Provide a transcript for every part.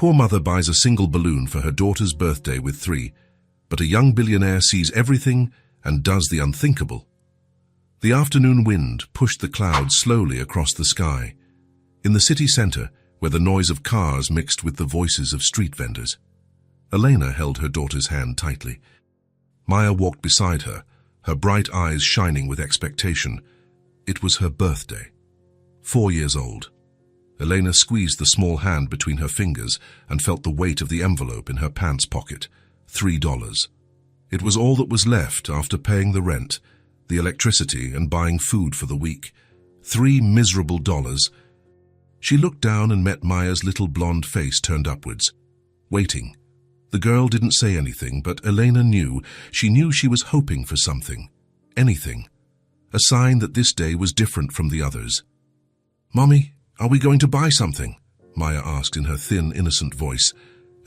Poor mother buys a single balloon for her daughter's birthday with 3, but a young billionaire sees everything and does the unthinkable. The afternoon wind pushed the clouds slowly across the sky. In the city center, where the noise of cars mixed with the voices of street vendors, Elena held her daughter's hand tightly. Maya walked beside her, her bright eyes shining with expectation. It was her birthday. 4 years old. Elena squeezed the small hand between her fingers and felt the weight of the envelope in her pants pocket. $3. It was all that was left after paying the rent, the electricity, and buying food for the week. $3 miserable. She looked down and met Maya's little blonde face turned upwards, waiting. The girl didn't say anything, but Elena knew. She knew she was hoping for something. Anything. A sign that this day was different from the others. "Mommy, are we going to buy something?" Maya asked in her thin, innocent voice.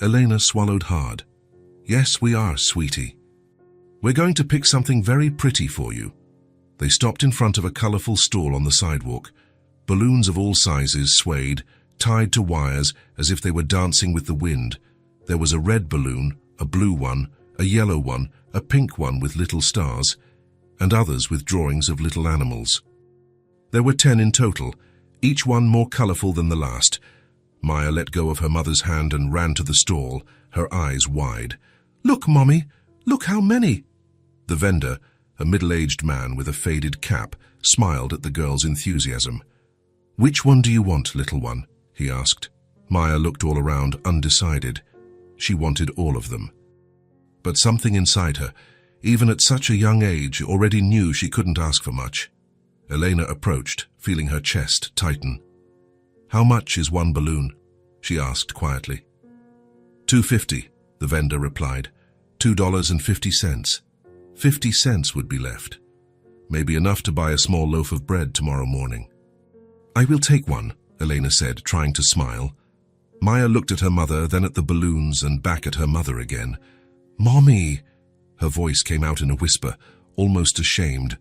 Elena swallowed hard. "Yes, we are, sweetie. We're going to pick something very pretty for you." They stopped in front of a colorful stall on the sidewalk. Balloons of all sizes swayed, tied to wires as if they were dancing with the wind. There was a red balloon, a blue one, a yellow one, a pink one with little stars, and others with drawings of little animals. There were 10 in total, each one more colorful than the last. Maya let go of her mother's hand and ran to the stall, her eyes wide. "Look, Mommy! Look how many!" The vendor, a middle-aged man with a faded cap, smiled at the girl's enthusiasm. "Which one do you want, little one?" he asked. Maya looked all around, undecided. She wanted all of them. But something inside her, even at such a young age, already knew she couldn't ask for much. Elena approached, feeling her chest tighten. "How much is one balloon?" she asked quietly. $2.50, the vendor replied. $2.50. 50 cents would be left. Maybe enough to buy a small loaf of bread tomorrow morning. "I will take one," Elena said, trying to smile. Maya looked at her mother, then at the balloons, and back at her mother again. "Mommy!" Her voice came out in a whisper, almost ashamed.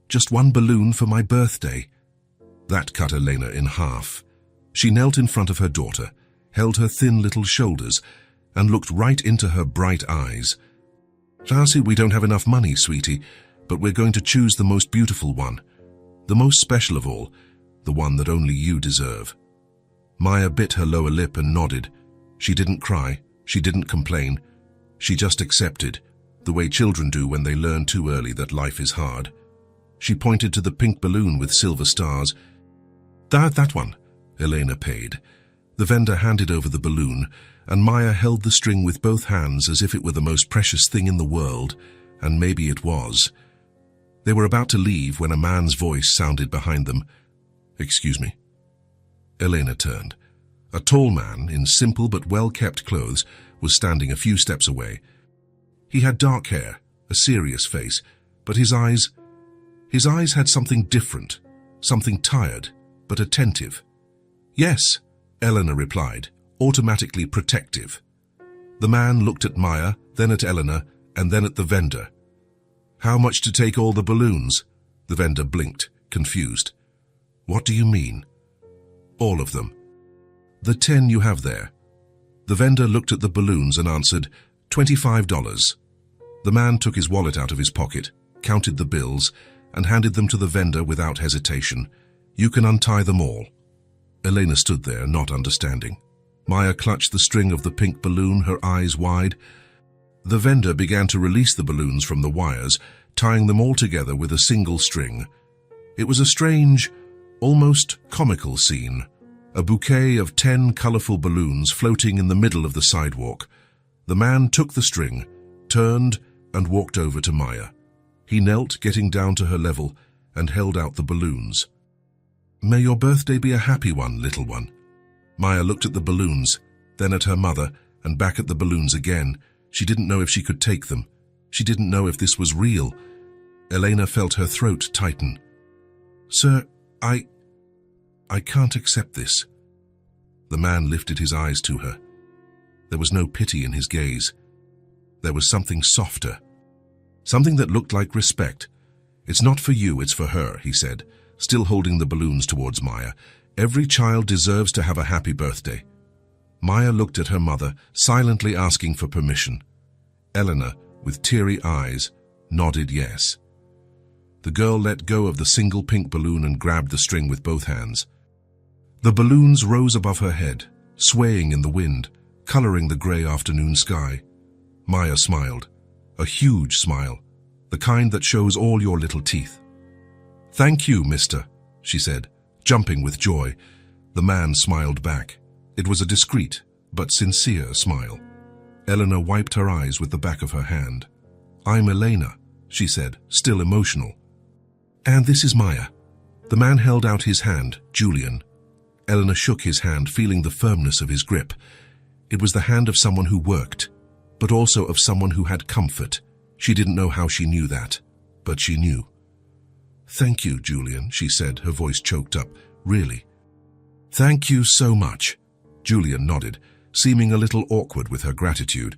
"Just one balloon for my birthday." That cut Elena in half. She knelt in front of her daughter, held her thin little shoulders, and looked right into her bright eyes. "Darcy, we don't have enough money, sweetie, but we're going to choose the most beautiful one. The most special of all, the one that only you deserve." Maya bit her lower lip and nodded. She didn't cry, she didn't complain. She just accepted, the way children do when they learn too early that life is hard. She pointed to the pink balloon with silver stars. That one," Elena paid. The vendor handed over the balloon, and Maya held the string with both hands as if it were the most precious thing in the world, and maybe it was. They were about to leave when a man's voice sounded behind them. "Excuse me." Elena turned. A tall man, in simple but well-kept clothes, was standing a few steps away. He had dark hair, a serious face, but his eyes had something different, something tired, but attentive. "Yes," Elena replied, automatically protective. The man looked at Maya, then at Elena, and then at the vendor. "How much to take all the balloons?" The vendor blinked, confused. "What do you mean?" "All of them. The 10 you have there." The vendor looked at the balloons and answered, $25. The man took his wallet out of his pocket, counted the bills, and handed them to the vendor without hesitation. "You can untie them all." Elena stood there, not understanding. Maya clutched the string of the pink balloon, her eyes wide. The vendor began to release the balloons from the wires, tying them all together with a single string. It was a strange, almost comical scene. A bouquet of 10 colorful balloons floating in the middle of the sidewalk. The man took the string, turned, and walked over to Maya. He knelt, getting down to her level, and held out the balloons. "May your birthday be a happy one, little one." Maya looked at the balloons, then at her mother, and back at the balloons again. She didn't know if she could take them. She didn't know if this was real. Elena felt her throat tighten. "Sir, I can't accept this." The man lifted his eyes to her. There was no pity in his gaze. There was something softer, something that looked like respect. "It's not for you, it's for her," he said, still holding the balloons towards Maya. "Every child deserves to have a happy birthday." Maya looked at her mother, silently asking for permission. Eleanor, with teary eyes, nodded yes. The girl let go of the single pink balloon and grabbed the string with both hands. The balloons rose above her head, swaying in the wind, coloring the grey afternoon sky. Maya smiled, a huge smile, the kind that shows all your little teeth. "Thank you, mister," she said, jumping with joy. The man smiled back. It was a discreet but sincere smile. Eleanor wiped her eyes with the back of her hand. "I'm Elena," she said, still emotional. "And this is Maya." The man held out his hand, Julian. Eleanor shook his hand, feeling the firmness of his grip. It was the hand of someone who worked, but also of someone who had comfort. She didn't know how she knew that, but she knew. "Thank you, Julian," she said, her voice choked up. "Really." "Thank you so much." Julian nodded, seeming a little awkward with her gratitude.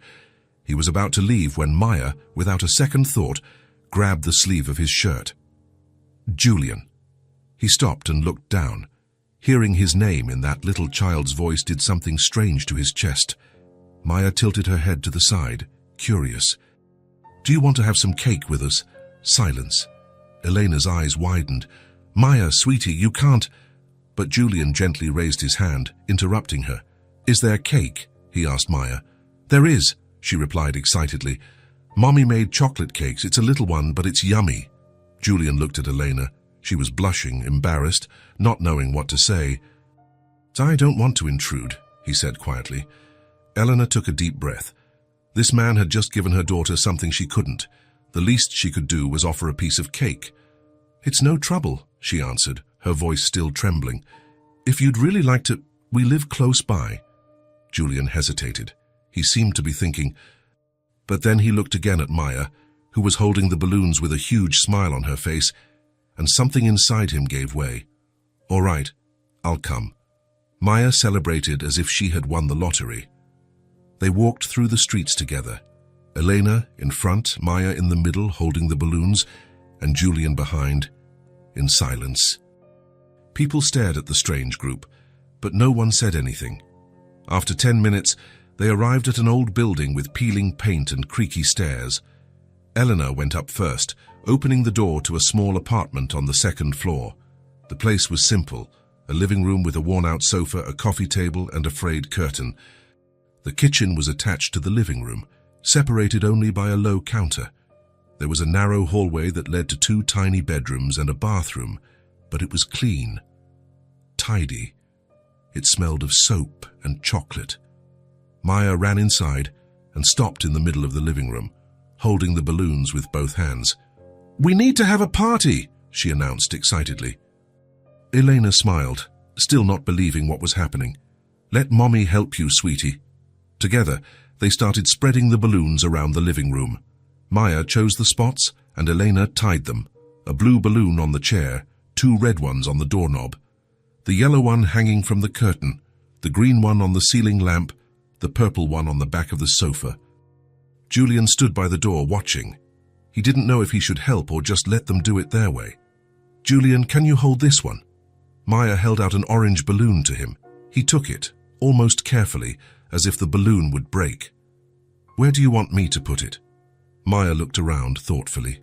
He was about to leave when Maya, without a second thought, grabbed the sleeve of his shirt. "Julian." He stopped and looked down. Hearing his name in that little child's voice did something strange to his chest. Maya tilted her head to the side, curious. "Do you want to have some cake with us?" Silence. Elena's eyes widened. "Maya, sweetie, you can't—" But Julian gently raised his hand, interrupting her. "Is there cake?" he asked Maya. "There is," she replied excitedly. "Mommy made chocolate cakes. It's a little one, but it's yummy." Julian looked at Elena. She was blushing, embarrassed, not knowing what to say. "I don't want to intrude," he said quietly. Eleanor took a deep breath. This man had just given her daughter something she couldn't. The least she could do was offer a piece of cake. "It's no trouble," she answered, her voice still trembling. "If you'd really like to, we live close by." Julian hesitated. He seemed to be thinking. But then he looked again at Maya, who was holding the balloons with a huge smile on her face, and something inside him gave way. "All right, I'll come." Maya celebrated as if she had won the lottery. They walked through the streets together. Elena in front, Maya in the middle holding the balloons, and Julian behind, in silence. People stared at the strange group, but no one said anything. After 10 minutes, they arrived at an old building with peeling paint and creaky stairs. Eleanor went up first, opening the door to a small apartment on the second floor. The place was simple, a living room with a worn-out sofa, a coffee table, and a frayed curtain. The kitchen was attached to the living room, separated only by a low counter. There was a narrow hallway that led to 2 tiny bedrooms and a bathroom, but it was clean, tidy. It smelled of soap and chocolate. Maya ran inside and stopped in the middle of the living room, holding the balloons with both hands. "We need to have a party," she announced excitedly. Elena smiled, still not believing what was happening. "Let Mommy help you, sweetie." Together, they started spreading the balloons around the living room. Maya chose the spots and Elena tied them, a blue balloon on the chair, 2 red ones on the doorknob, the yellow one hanging from the curtain, the green one on the ceiling lamp, the purple one on the back of the sofa. Julian stood by the door watching. He didn't know if he should help or just let them do it their way. "Julian, can you hold this one?" Maya held out an orange balloon to him. He took it, almost carefully, as if the balloon would break. "Where do you want me to put it?" Maya looked around thoughtfully.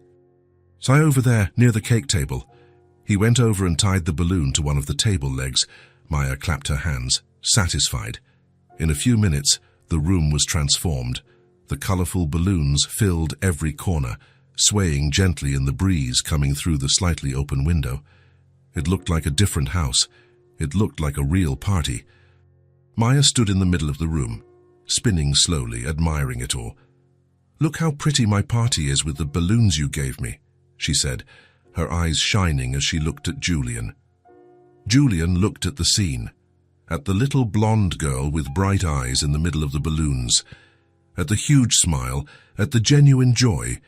"Say over there, near the cake table." He went over and tied the balloon to one of the table legs. Maya clapped her hands, satisfied. In a few minutes, the room was transformed. The colorful balloons filled every corner, swaying gently in the breeze coming through the slightly open window. It looked like a different house. It looked like a real party. Maya stood in the middle of the room, spinning slowly, admiring it all. "Look how pretty my party is with the balloons you gave me," she said, her eyes shining as she looked at Julian. Julian looked at the scene, at the little blonde girl with bright eyes in the middle of the balloons, at the huge smile, at the genuine joy.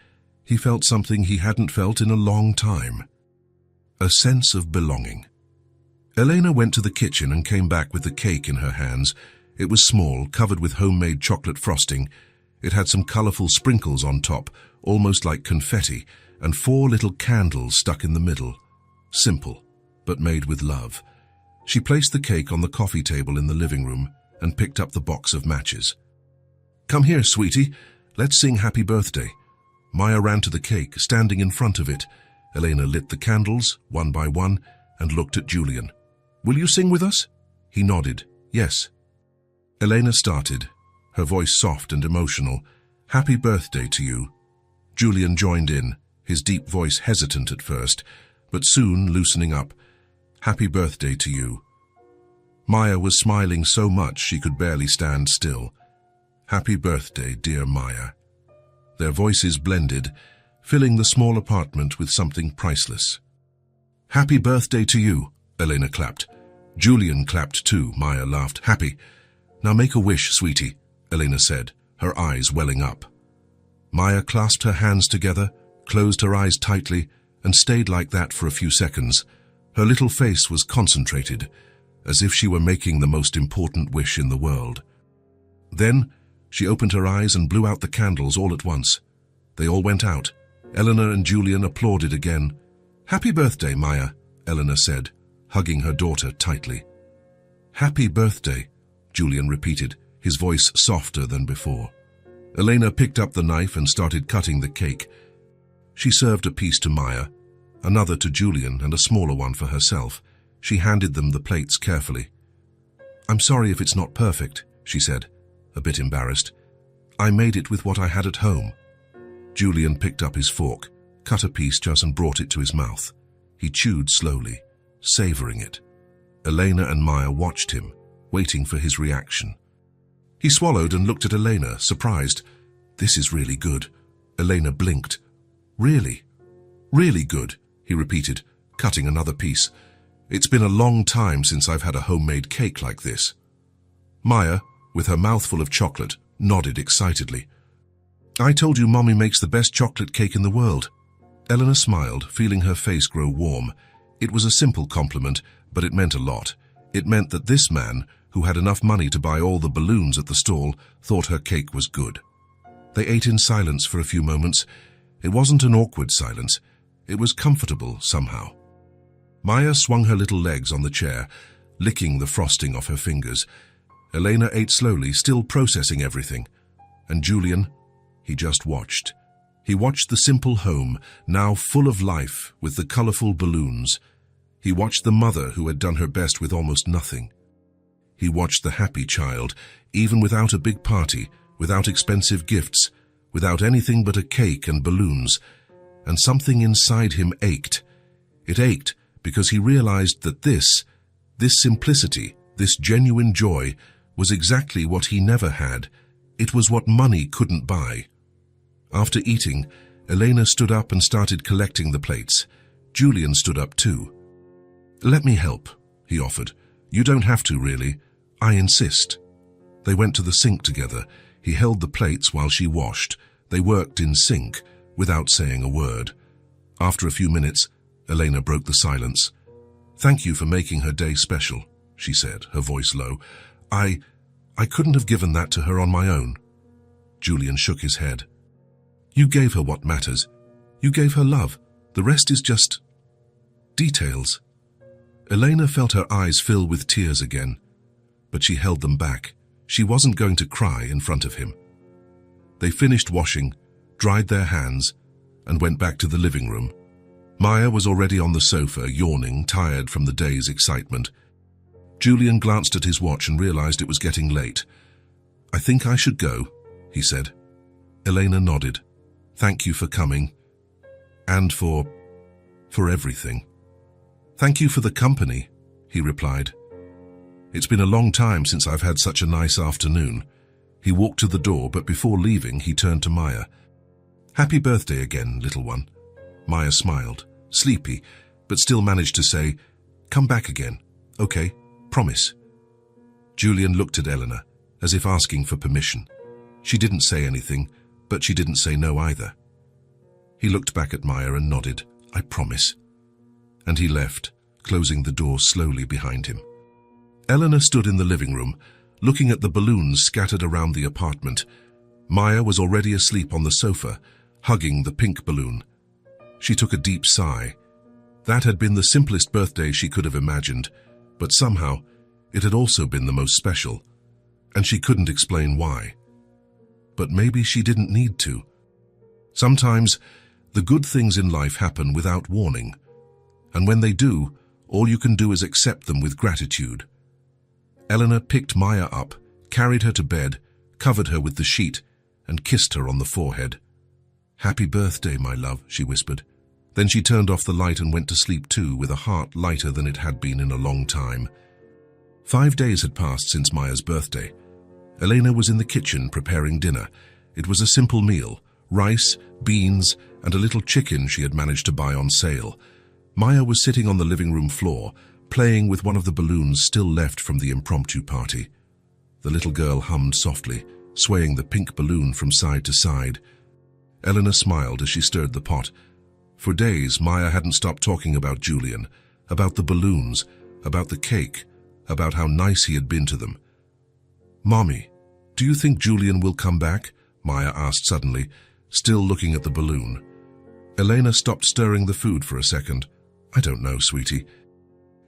He felt something he hadn't felt in a long time. A sense of belonging. Elena went to the kitchen and came back with the cake in her hands. It was small, covered with homemade chocolate frosting. It had some colorful sprinkles on top, almost like confetti, and 4 little candles stuck in the middle. Simple, but made with love. She placed the cake on the coffee table in the living room and picked up the box of matches. "Come here, sweetie. Let's sing happy birthday." Maya ran to the cake, standing in front of it. Elena lit the candles, one by one, and looked at Julian. "Will you sing with us?" He nodded. "Yes." Elena started, her voice soft and emotional. "Happy birthday to you." Julian joined in, his deep voice hesitant at first, but soon loosening up. "Happy birthday to you." Maya was smiling so much she could barely stand still. "Happy birthday, dear Maya." Their voices blended, filling the small apartment with something priceless. "Happy birthday to you," Elena clapped. Julian clapped too. Maya laughed. "Happy. Now make a wish, sweetie," Elena said, her eyes welling up. Maya clasped her hands together, closed her eyes tightly, and stayed like that for a few seconds. Her little face was concentrated, as if she were making the most important wish in the world. Then she opened her eyes and blew out the candles all at once. They all went out. Elena and Julian applauded again. "Happy birthday, Maya," Elena said, hugging her daughter tightly. "Happy birthday," Julian repeated, his voice softer than before. Elena picked up the knife and started cutting the cake. She served a piece to Maya, another to Julian, and a smaller one for herself. She handed them the plates carefully. "I'm sorry if it's not perfect," she said, a bit embarrassed. "I made it with what I had at home." Julian picked up his fork, cut a piece just and brought it to his mouth. He chewed slowly, savoring it. Elena and Maya watched him, waiting for his reaction. He swallowed and looked at Elena, surprised. "This is really good." Elena blinked. "Really? Really good," he repeated, cutting another piece. "It's been a long time since I've had a homemade cake like this." Maya, with her mouthful of chocolate, nodded excitedly. "I told you Mommy makes the best chocolate cake in the world." Elena smiled, feeling her face grow warm. It was a simple compliment, but it meant a lot. It meant that this man, who had enough money to buy all the balloons at the stall, thought her cake was good. They ate in silence for a few moments. It wasn't an awkward silence. It was comfortable somehow. Maya swung her little legs on the chair, licking the frosting off her fingers. Elena ate slowly, still processing everything. And Julian, he just watched. He watched the simple home, now full of life, with the colorful balloons. He watched the mother who had done her best with almost nothing. He watched the happy child, even without a big party, without expensive gifts, without anything but a cake and balloons. And something inside him ached. It ached because he realized that this simplicity, this genuine joy, was exactly what he never had. It was what money couldn't buy. After eating, Elena stood up and started collecting the plates. Julian stood up too. "Let me help," he offered. "You don't have to, really. I insist." They went to the sink together. He held the plates while she washed. They worked in sync, without saying a word. After a few minutes, Elena broke the silence. "Thank you for making her day special," she said, her voice low. I couldn't have given that to her on my own." Julian shook his head. "You gave her what matters. You gave her love. The rest is just details." Elena felt her eyes fill with tears again, but she held them back. She wasn't going to cry in front of him. They finished washing, dried their hands, and went back to the living room. Maya was already on the sofa, yawning, tired from the day's excitement. Julian glanced at his watch and realized it was getting late. "I think I should go," he said. Elena nodded. "Thank you for coming. And for everything." "Thank you for the company," he replied. "It's been a long time since I've had such a nice afternoon." He walked to the door, but before leaving, he turned to Maya. "Happy birthday again, little one." Maya smiled, sleepy, but still managed to say, "Come back again, okay? Promise." Julian looked at Elena, as if asking for permission. She didn't say anything, but she didn't say no either. He looked back at Maya and nodded, "I promise." And he left, closing the door slowly behind him. Elena stood in the living room, looking at the balloons scattered around the apartment. Maya was already asleep on the sofa, hugging the pink balloon. She took a deep sigh. That had been the simplest birthday she could have imagined, but somehow it had also been the most special. and she couldn't explain why. But maybe she didn't need to. Sometimes, the good things in life happen without warning, and when they do, all you can do is accept them with gratitude. Eleanor picked Maya up, carried her to bed, covered her with the sheet, and kissed her on the forehead. "Happy birthday, my love," she whispered. Then she turned off the light and went to sleep too, with a heart lighter than it had been in a long time. 5 days had passed since Maya's birthday. Elena was in the kitchen preparing dinner. It was a simple meal: rice, beans, and a little chicken she had managed to buy on sale. Maya was sitting on the living room floor, playing with one of the balloons still left from the impromptu party. The little girl hummed softly, swaying the pink balloon from side to side. Eleanor smiled as she stirred the pot. For days, Maya hadn't stopped talking about Julian, about the balloons, about the cake, about how nice he had been to them. "Mommy, do you think Julian will come back?" Maya asked suddenly, still looking at the balloon. Elena stopped stirring the food for a second. "I don't know, sweetie.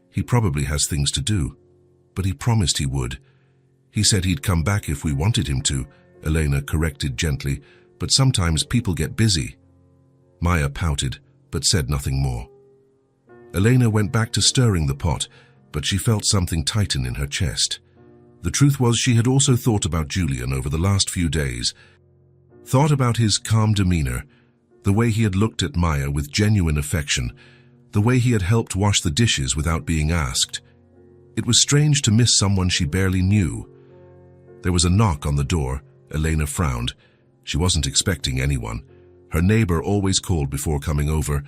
He probably has things to do, but he promised he would. He said he'd come back if we wanted him to," Elena corrected gently, "but sometimes people get busy." Maya pouted, but said nothing more. Elena went back to stirring the pot, but she felt something tighten in her chest. The truth was, she had also thought about Julian over the last few days. Thought about his calm demeanor, the way he had looked at Maya with genuine affection, the way he had helped wash the dishes without being asked. It was strange to miss someone she barely knew. There was a knock on the door. Elena frowned. She wasn't expecting anyone. Her neighbor always called before coming over.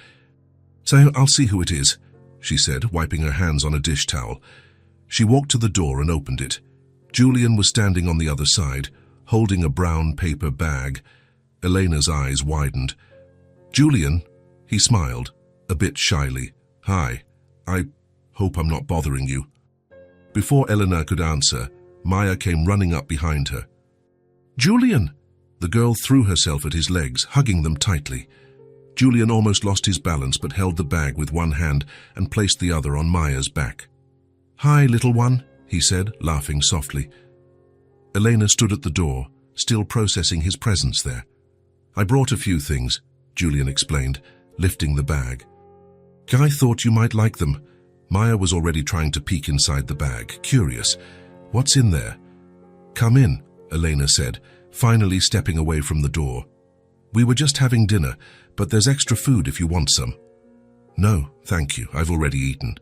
"So I'll see who it is," she said, wiping her hands on a dish towel. She walked to the door and opened it. Julian was standing on the other side, holding a brown paper bag. Elena's eyes widened. "Julian," he smiled, a bit shyly. "Hi, I hope I'm not bothering you." Before Eleanor could answer, Maya came running up behind her. "Julian!" The girl threw herself at his legs, hugging them tightly. Julian almost lost his balance but held the bag with one hand and placed the other on Maya's back. "Hi, little one," he said, laughing softly. Elena stood at the door, still processing his presence there. "I brought a few things," Julian explained, lifting the bag. "I thought you might like them." Maya was already trying to peek inside the bag, curious. "What's in there?" "Come in," Elena said, finally stepping away from the door. "We were just having dinner, but there's extra food if you want some." "No, thank you. I've already eaten.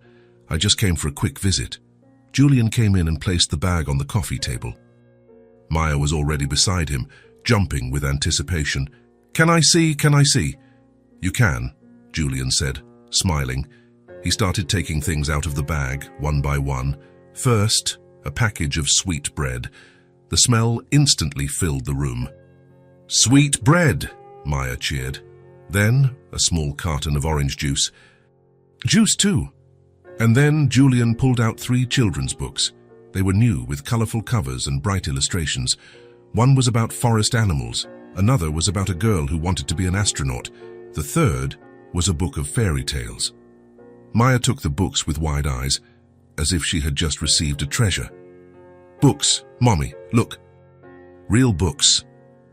I just came for a quick visit." Julian came in and placed the bag on the coffee table. Maya was already beside him, jumping with anticipation. Can I see? Can I see?" "You can," Julian said, smiling. He started taking things out of the bag, one by one. First, a package of sweet bread. The smell instantly filled the room. "Sweet bread!" Maya cheered. Then, a small carton of orange juice. "Juice too!" And then Julian pulled out 3 children's books. They were new, with colorful covers and bright illustrations. One was about forest animals. Another was about a girl who wanted to be an astronaut. The third was a book of fairy tales. Maya took the books with wide eyes, as if she had just received a treasure. "Books, Mommy, look." "Real books."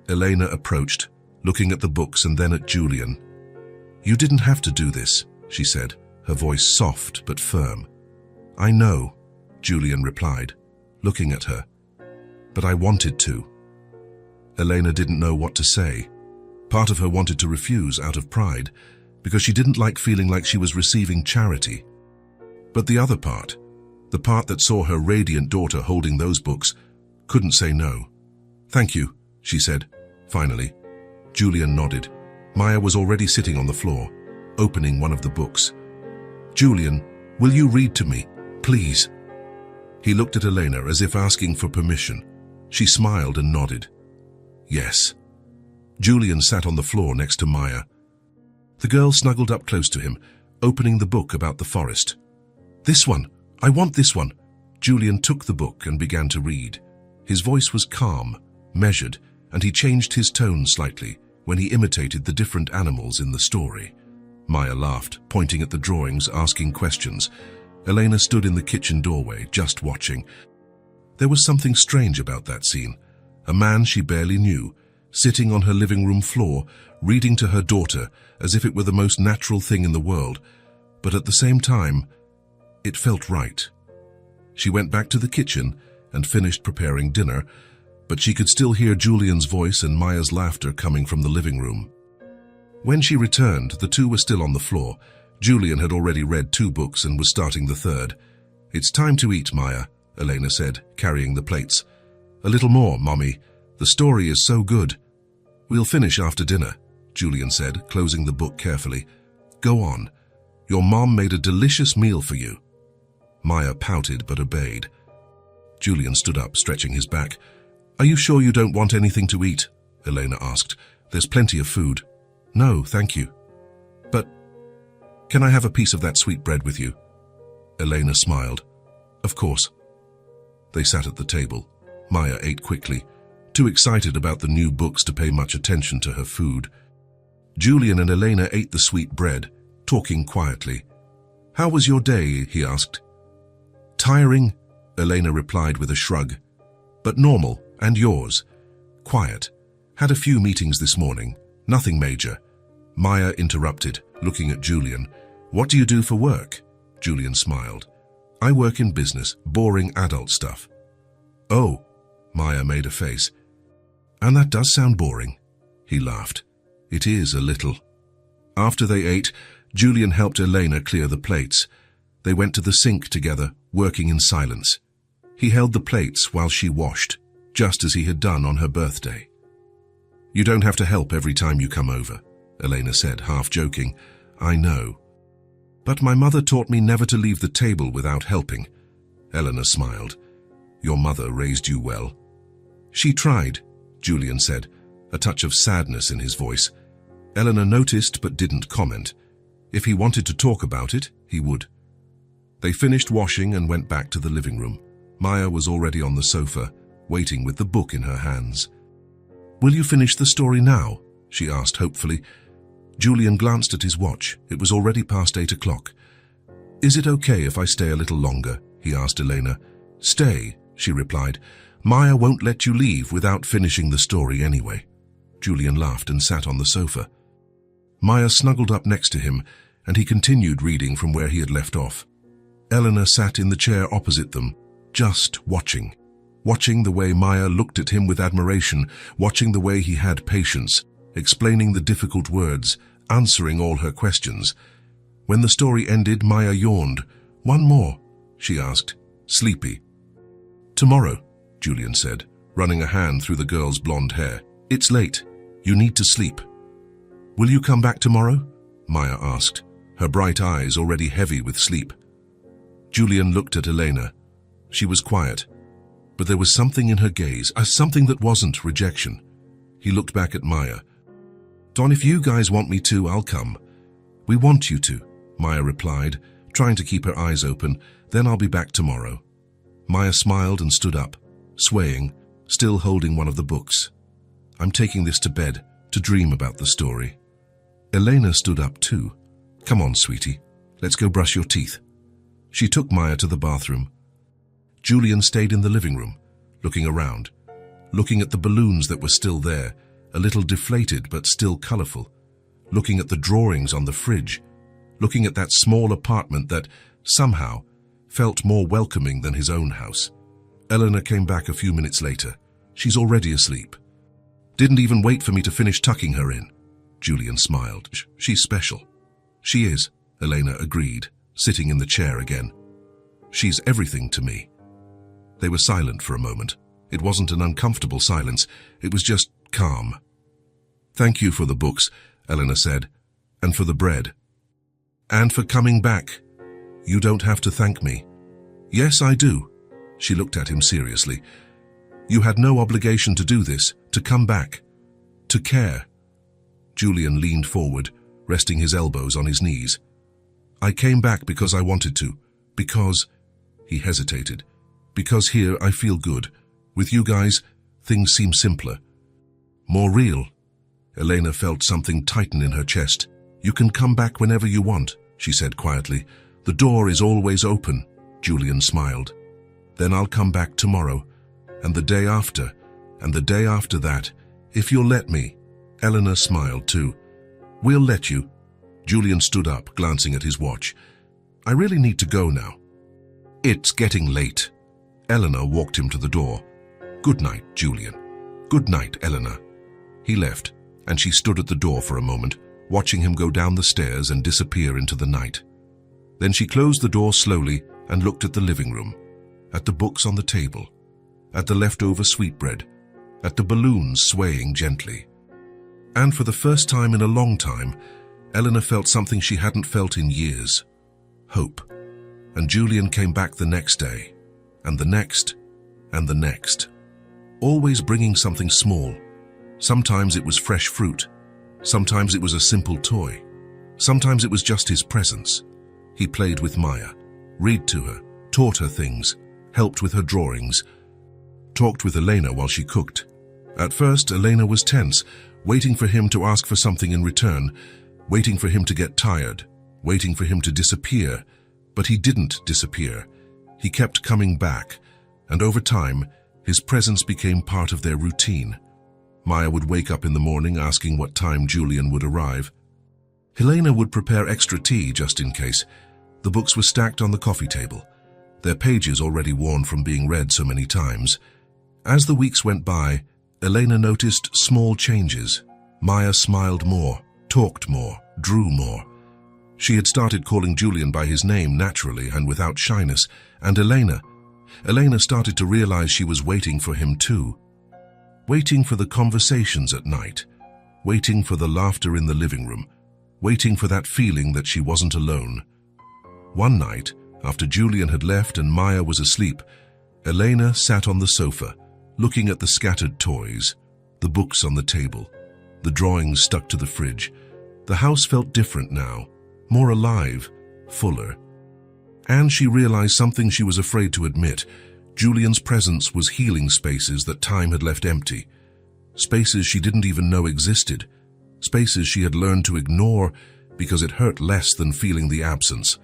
Elena approached, looking at the books and then at Julian. "You didn't have to do this," she said, her voice soft but firm. "I know," Julian replied, looking at her. "But I wanted to." Elena didn't know what to say. Part of her wanted to refuse out of pride, because she didn't like feeling like she was receiving charity. But the other part, the part that saw her radiant daughter holding those books, couldn't say no. "Thank you," she said, finally. Julian nodded. Maya was already sitting on the floor, opening one of the books. "Julian, will you read to me, please?" He looked at Elena as if asking for permission. She smiled and nodded. "Yes." Julian sat on the floor next to Maya. The girl snuggled up close to him, opening the book about the forest. "This one! I want this one!" Julian took the book and began to read. His voice was calm, measured, and he changed his tone slightly when he imitated the different animals in the story. Maya laughed, pointing at the drawings, asking questions. Elena stood in the kitchen doorway, just watching. There was something strange about that scene. A man she barely knew, sitting on her living room floor, reading to her daughter as if it were the most natural thing in the world. But at the same time, it felt right. She went back to the kitchen and finished preparing dinner, but she could still hear Julian's voice and Maya's laughter coming from the living room. When she returned, the two were still on the floor. Julian had already read 2 books and was starting the third. "It's time to eat, Maya," Elena said, carrying the plates. "A little more, Mommy. The story is so good." "We'll finish after dinner," Julian said, closing the book carefully. "Go on. Your mom made a delicious meal for you." Maya pouted but obeyed. Julian stood up, stretching his back. "Are you sure you don't want anything to eat?" Elena asked. "There's plenty of food." "No, thank you." "But can I have a piece of that sweet bread with you?" Elena smiled. "Of course." They sat at the table. Maya ate quickly, too excited about the new books to pay much attention to her food. Julian and Elena ate the sweet bread, talking quietly. "How was your day?" he asked. "Tiring," Elena replied with a shrug. "But normal, and yours?" "Quiet. Had a few meetings this morning. Nothing major." Maya interrupted, looking at Julian. "What do you do for work?" Julian smiled. "I work in business, boring adult stuff." "Oh," Maya made a face. "And that does sound boring." He laughed. "It is a little." After they ate, Julian helped Elena clear the plates. They went to the sink together, working in silence. He held the plates while she washed, just as he had done on her birthday. "You don't have to help every time you come over," Elena said, half joking. "I know. But my mother taught me never to leave the table without helping." Elena smiled. "Your mother raised you well." "She tried," Julian said, a touch of sadness in his voice. Elena noticed but didn't comment. If he wanted to talk about it, he would. They finished washing and went back to the living room. Maya was already on the sofa, waiting with the book in her hands. "Will you finish the story now?" she asked hopefully. Julian glanced at his watch. It was already past 8 o'clock. "Is it okay if I stay a little longer?" he asked Elena. "Stay," she replied. "Maya won't let you leave without finishing the story anyway." Julian laughed and sat on the sofa. Maya snuggled up next to him, and he continued reading from where he had left off. Elena sat in the chair opposite them, just watching. Watching the way Maya looked at him with admiration, watching the way he had patience, explaining the difficult words, answering all her questions. When the story ended, Maya yawned. "One more?" she asked, sleepy. "Tomorrow," Julian said, running a hand through the girl's blonde hair. "It's late. You need to sleep." "Will you come back tomorrow?" Maya asked, her bright eyes already heavy with sleep. Julian looked at Elena. She was quiet, but there was something in her gaze, something that wasn't rejection. He looked back at Maya. "Don, if you guys want me to, I'll come." "We want you to," Maya replied, trying to keep her eyes open. "Then I'll be back tomorrow." Maya smiled and stood up, swaying, still holding one of the books. "I'm taking this to bed, to dream about the story." Elena stood up too. "Come on, sweetie. Let's go brush your teeth." She took Maya to the bathroom. Julian stayed in the living room, looking around, looking at the balloons that were still there, a little deflated but still colorful, looking at the drawings on the fridge, looking at that small apartment that, somehow, felt more welcoming than his own house. Eleanor came back a few minutes later. "She's already asleep." "Didn't even wait for me to finish tucking her in." Julian smiled. "She's special." "She is," Elena agreed, sitting in the chair again. "She's everything to me." They were silent for a moment. It wasn't an uncomfortable silence. It was just calm. "Thank you for the books," Eleanor said, "and for the bread. And for coming back. You don't have to thank me." "Yes, I do." She looked at him seriously. "You had no obligation to do this, to come back, to care." Julian leaned forward, resting his elbows on his knees. "I came back because I wanted to, because—" He hesitated. "Because here I feel good. With you guys, things seem simpler. More real." Elena felt something tighten in her chest. "You can come back whenever you want," she said quietly. "The door is always open." Julian smiled. Then I'll come back tomorrow, and the day after, and the day after that, if you'll let me." Eleanor smiled too. "We'll let you." Julian stood up, glancing at his watch. "I really need to go now." "It's getting late." Eleanor walked him to the door. "Good night, Julian." "Good night, Eleanor." He left, and she stood at the door for a moment, watching him go down the stairs and disappear into the night. Then she closed the door slowly and looked at the living room, at the books on the table, at the leftover sweetbread, at the balloons swaying gently. And for the first time in a long time, Eleanor felt something she hadn't felt in years: hope. And Julian came back the next day, and the next, and the next, always bringing something small. Sometimes it was fresh fruit. Sometimes it was a simple toy. Sometimes it was just his presence. He played with Maya, read to her, taught her things, helped with her drawings, talked with Elena while she cooked. At first, Elena was tense, waiting for him to ask for something in return, waiting for him to get tired, waiting for him to disappear. But he didn't disappear. He kept coming back, and over time, his presence became part of their routine. Maya would wake up in the morning asking what time Julian would arrive. Helena would prepare extra tea just in case. The books were stacked on the coffee table, their pages already worn from being read so many times. As the weeks went by, Elena noticed small changes. Maya smiled more, talked more, drew more. She had started calling Julian by his name naturally and without shyness, and Elena started to realize she was waiting for him too. Waiting for the conversations at night, waiting for the laughter in the living room, waiting for that feeling that she wasn't alone. One night, after Julian had left and Maya was asleep, Elena sat on the sofa, looking at the scattered toys, the books on the table, the drawings stuck to the fridge. The house felt different now, more alive, fuller. And she realized something she was afraid to admit. Julian's presence was healing spaces that time had left empty, spaces she didn't even know existed, spaces she had learned to ignore because it hurt less than feeling the absence.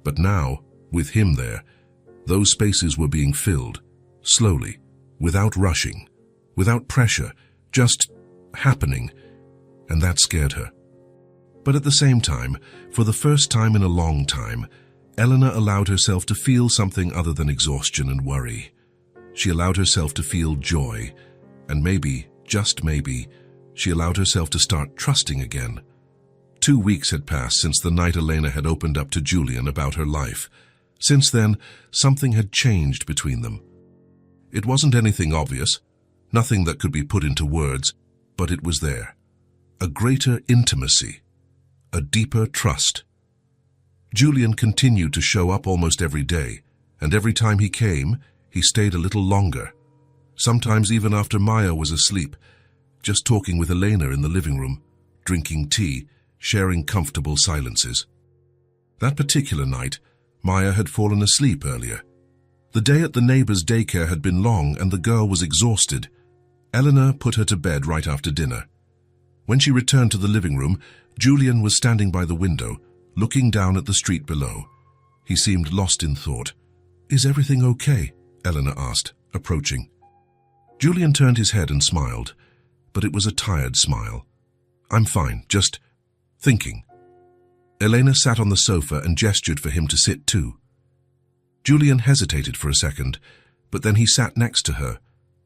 But now, with him there, those spaces were being filled, slowly, without rushing, without pressure, just happening, and that scared her. But at the same time, for the first time in a long time, Eleanor allowed herself to feel something other than exhaustion and worry. She allowed herself to feel joy, and maybe, just maybe, she allowed herself to start trusting again. 2 weeks had passed since the night Elena had opened up to Julian about her life. Since then, something had changed between them. It wasn't anything obvious, nothing that could be put into words, but it was there. A greater intimacy, a deeper trust. Julian continued to show up almost every day, and every time he came, he stayed a little longer. Sometimes even after Maya was asleep, just talking with Elena in the living room, drinking tea, sharing comfortable silences. That particular night, Maya had fallen asleep earlier. The day at the neighbor's daycare had been long and the girl was exhausted. Eleanor put her to bed right after dinner. When she returned to the living room, Julian was standing by the window, looking down at the street below. He seemed lost in thought. "Is everything okay?" Eleanor asked, approaching. Julian turned his head and smiled, but it was a tired smile. "I'm fine, just thinking." Elena sat on the sofa and gestured for him to sit too. Julian hesitated for a second, but then he sat next to her,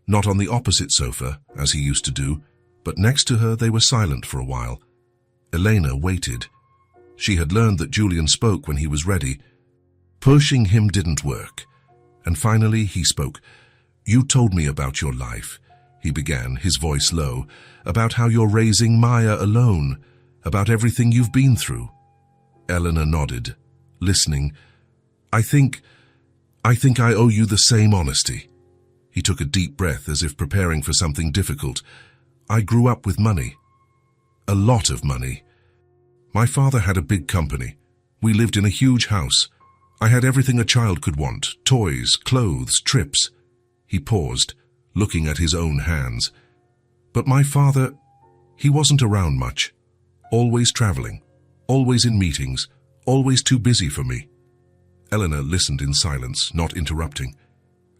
not on the opposite sofa, as he used to do, but next to her. They were silent for a while. Elena waited. She had learned that Julian spoke when he was ready. Pushing him didn't work, and finally he spoke. "You told me about your life," he began, his voice low, "about how you're raising Maya alone, about everything you've been through." Eleanor nodded, listening. I think I owe you the same honesty." He took a deep breath as if preparing for something difficult. "I grew up with money. A lot of money. My father had a big company. We lived in a huge house. I had everything a child could want: toys, clothes, trips." He paused, looking at his own hands. "But my father, he wasn't around much. Always traveling, always in meetings, always too busy for me." Eleanor listened in silence, not interrupting.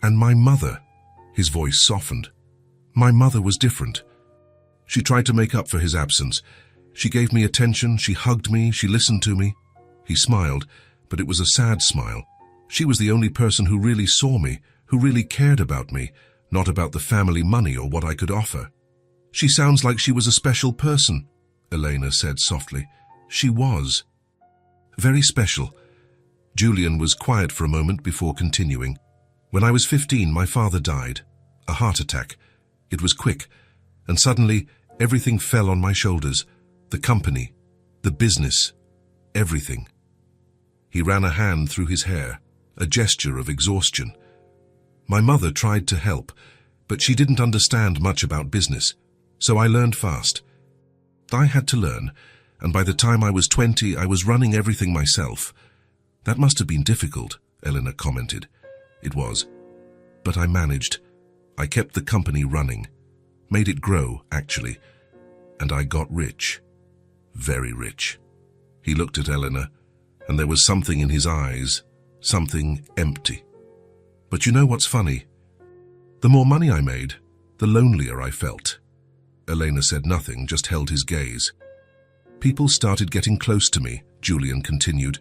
And my mother, his voice softened. My mother was different. She tried to make up for his absence. She gave me attention, she hugged me, she listened to me. He smiled, but it was a sad smile. She was the only person who really saw me, who really cared about me, not about the family money or what I could offer. She sounds like she was a special person, Elena said softly. She was. Very special. Julian was quiet for a moment before continuing. When I was 15, my father died. A heart attack. It was quick, and suddenly everything fell on my shoulders. The company, the business, everything. He ran a hand through his hair, a gesture of exhaustion. My mother tried to help, but she didn't understand much about business, so I learned fast. I had to learn, and by the time I was 20, I was running everything myself. That must have been difficult, Eleanor commented. It was. But I managed. I kept the company running. Made it grow, actually. And I got rich. Very rich. He looked at Eleanor, and there was something in his eyes, something empty. But you know what's funny? The more money I made, the lonelier I felt. Elena said nothing, just held his gaze. People started getting close to me, Julian continued.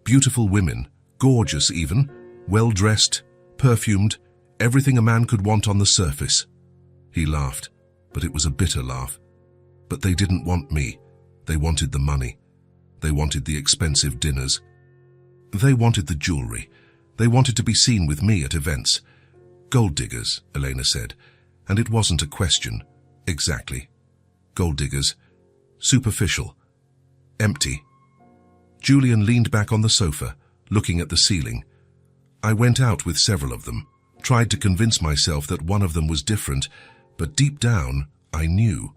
Beautiful women, gorgeous even, well-dressed, perfumed, everything a man could want on the surface. He laughed, but it was a bitter laugh. But they didn't want me. They wanted the money. They wanted the expensive dinners. They wanted the jewelry. They wanted to be seen with me at events. Gold diggers, Elena said, and it wasn't a question. Exactly. Gold diggers. Superficial. Empty. Julian leaned back on the sofa, looking at the ceiling. I went out with several of them, tried to convince myself that one of them was different, but deep down, I knew.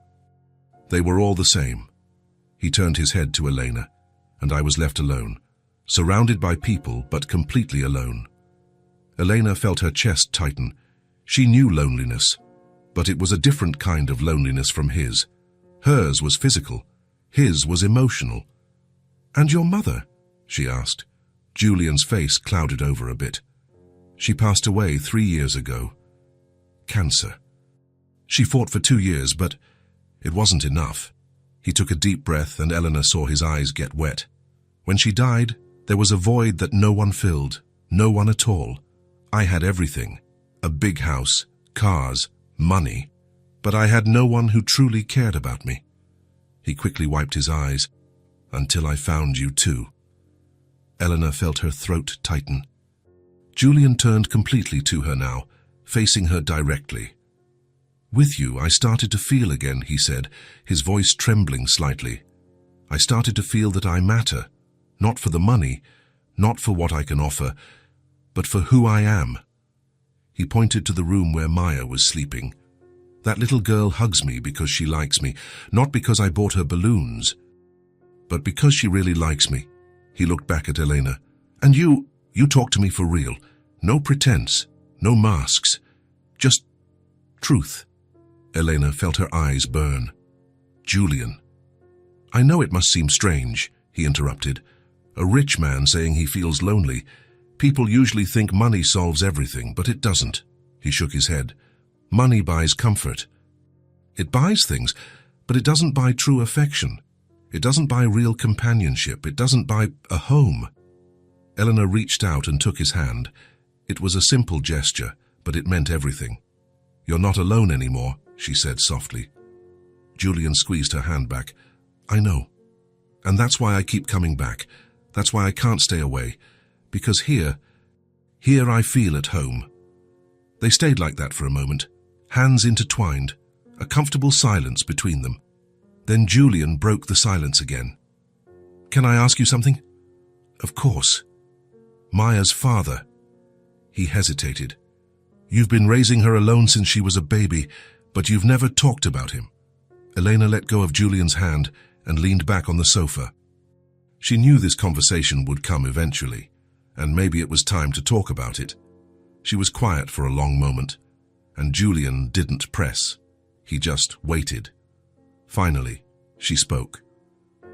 They were all the same. He turned his head to Elena, and I was left alone, surrounded by people, but completely alone. Elena felt her chest tighten. She knew loneliness, but it was a different kind of loneliness from his. Hers was physical. His was emotional. "And your mother?" she asked. Julian's face clouded over a bit. "She passed away 3 years ago. Cancer. She fought for 2 years, but it wasn't enough." He took a deep breath, and Eleanor saw his eyes get wet. "When she died, there was a void that no one filled, no one at all. I had everything, a big house, cars, money, but I had no one who truly cared about me." He quickly wiped his eyes. "Until I found you too." Eleanor felt her throat tighten. Julian turned completely to her now, facing her directly. "With you, I started to feel again," he said, his voice trembling slightly. "I started to feel that I matter, not for the money, not for what I can offer, but for who I am." He pointed to the room where Maya was sleeping. "That little girl hugs me because she likes me, not because I bought her balloons, but because she really likes me." He looked back at Elena. "And you talk to me for real. No pretense, no masks, just truth." Elena felt her eyes burn. "Julian." "I know it must seem strange," he interrupted. "A rich man saying he feels lonely. People usually think money solves everything, but it doesn't." He shook his head. "Money buys comfort. It buys things, but it doesn't buy true affection. It doesn't buy real companionship. It doesn't buy a home." Eleanor reached out and took his hand. It was a simple gesture, but it meant everything. "You're not alone anymore," she said softly. Julian squeezed her hand back. "I know. And that's why I keep coming back. That's why I can't stay away. Because here I feel at home." They stayed like that for a moment, hands intertwined, a comfortable silence between them. Then Julian broke the silence again. "Can I ask you something?" "Of course." "Maya's father." He hesitated. "You've been raising her alone since she was a baby, but you've never talked about him." Elena let go of Julian's hand and leaned back on the sofa. She knew this conversation would come eventually, and maybe it was time to talk about it. She was quiet for a long moment, and Julian didn't press. He just waited. Finally, she spoke.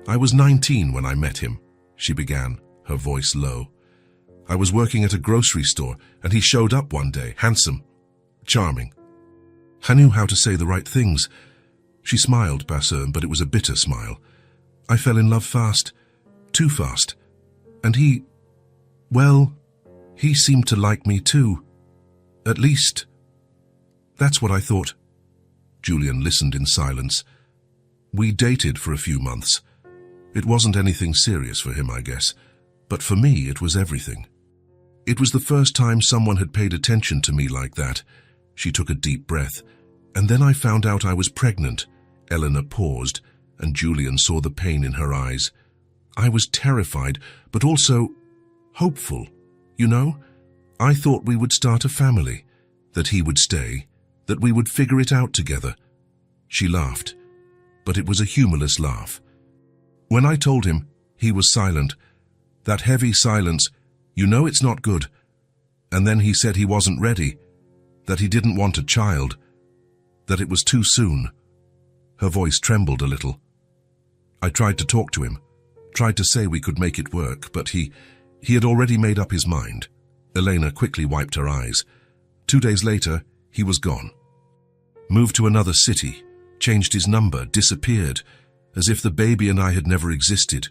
"I was 19 when I met him," she began, her voice low. I was working at a grocery store, and he showed up one day, handsome, charming. I knew how to say the right things. She smiled, Bassem, but it was a bitter smile. I fell in love fast, too fast. And he seemed to like me too. At least, that's what I thought. Julian listened in silence. We dated for a few months. It wasn't anything serious for him, I guess, but for me it was everything. It was the first time someone had paid attention to me like that. She took a deep breath. And then I found out I was pregnant. Eleanor paused, and Julian saw the pain in her eyes. I was terrified, but also hopeful. You know, I thought we would start a family, that he would stay, that we would figure it out together. She laughed, but it was a humorless laugh. When I told him, he was silent. That heavy silence, you know it's not good. And then he said he wasn't ready, that he didn't want a child, that it was too soon. Her voice trembled a little. I tried to talk to him, tried to say we could make it work, but he had already made up his mind. Elena quickly wiped her eyes. 2 days later, he was gone. Moved to another city, changed his number, disappeared, as if the baby and I had never existed.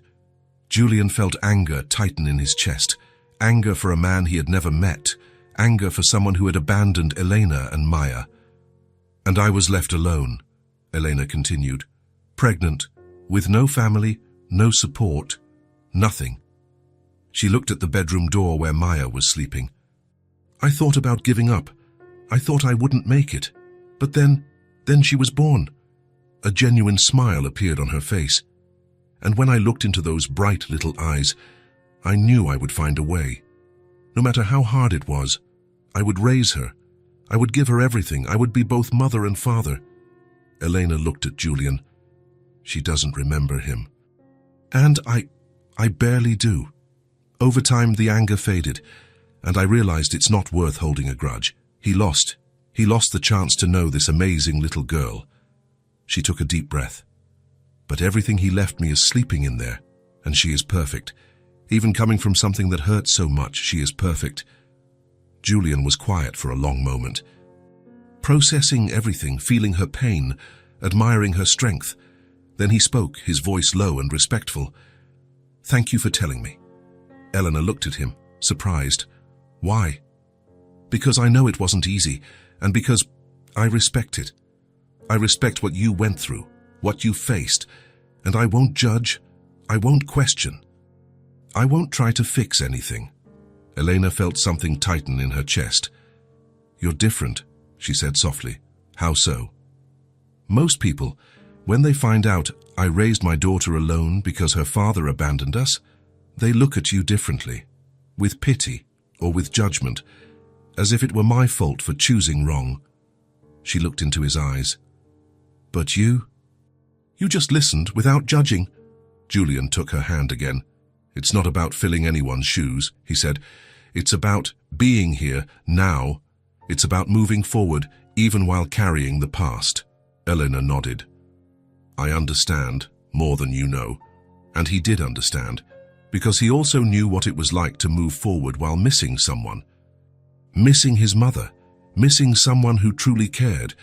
Julian felt anger tighten in his chest, anger for a man he had never met, anger for someone who had abandoned Elena and Maya. And I was left alone, Elena continued, pregnant, with no family, no support, nothing. She looked at the bedroom door where Maya was sleeping. I thought about giving up. I thought I wouldn't make it. But then she was born. A genuine smile appeared on her face. And when I looked into those bright little eyes, I knew I would find a way. No matter how hard it was, I would raise her. I would give her everything. I would be both mother and father. Elena looked at Julian. She doesn't remember him. And I barely do. Over time, the anger faded, and I realized it's not worth holding a grudge. He lost the chance to know this amazing little girl. She took a deep breath. But everything he left me is sleeping in there, and she is perfect. Even coming from something that hurt so much, she is perfect. Julian was quiet for a long moment, processing everything, feeling her pain, admiring her strength. Then he spoke, his voice low and respectful. Thank you for telling me. Eleanor looked at him, surprised. Why? Because I know it wasn't easy, and because I respect it. I respect what you went through, what you faced, and I won't judge, I won't question. I won't try to fix anything. Elena felt something tighten in her chest. You're different, she said softly. How so? Most people, when they find out I raised my daughter alone because her father abandoned us, they look at you differently, with pity or with judgment, as if it were my fault for choosing wrong. She looked into his eyes. But you just listened without judging. Julian took her hand again. It's not about filling anyone's shoes, he said. It's about being here now. It's about moving forward, even while carrying the past. Eleanor nodded. I understand, more than you know. And he did understand, because he also knew what it was like to move forward while missing someone. Missing his mother, missing someone who truly cared.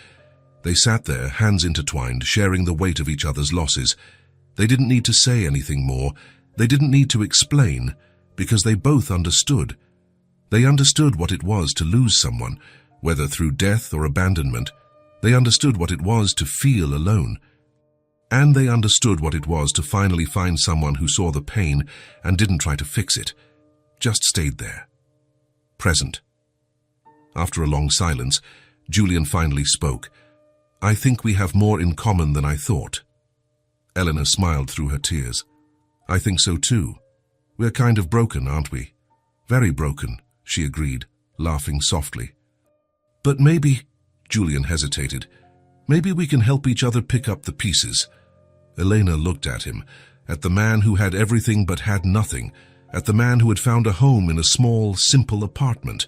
They sat there, hands intertwined, sharing the weight of each other's losses. They didn't need to say anything more. They didn't need to explain, because they both understood. They understood what it was to lose someone, whether through death or abandonment. They understood what it was to feel alone. And they understood what it was to finally find someone who saw the pain and didn't try to fix it, just stayed there, present. After a long silence, Julian finally spoke. I think we have more in common than I thought. Eleanor smiled through her tears. I think so too. We're kind of broken, aren't we? Very broken, she agreed, laughing softly. But maybe, Julian hesitated, maybe we can help each other pick up the pieces. Elena looked at him, at the man who had everything but had nothing, at the man who had found a home in a small, simple apartment,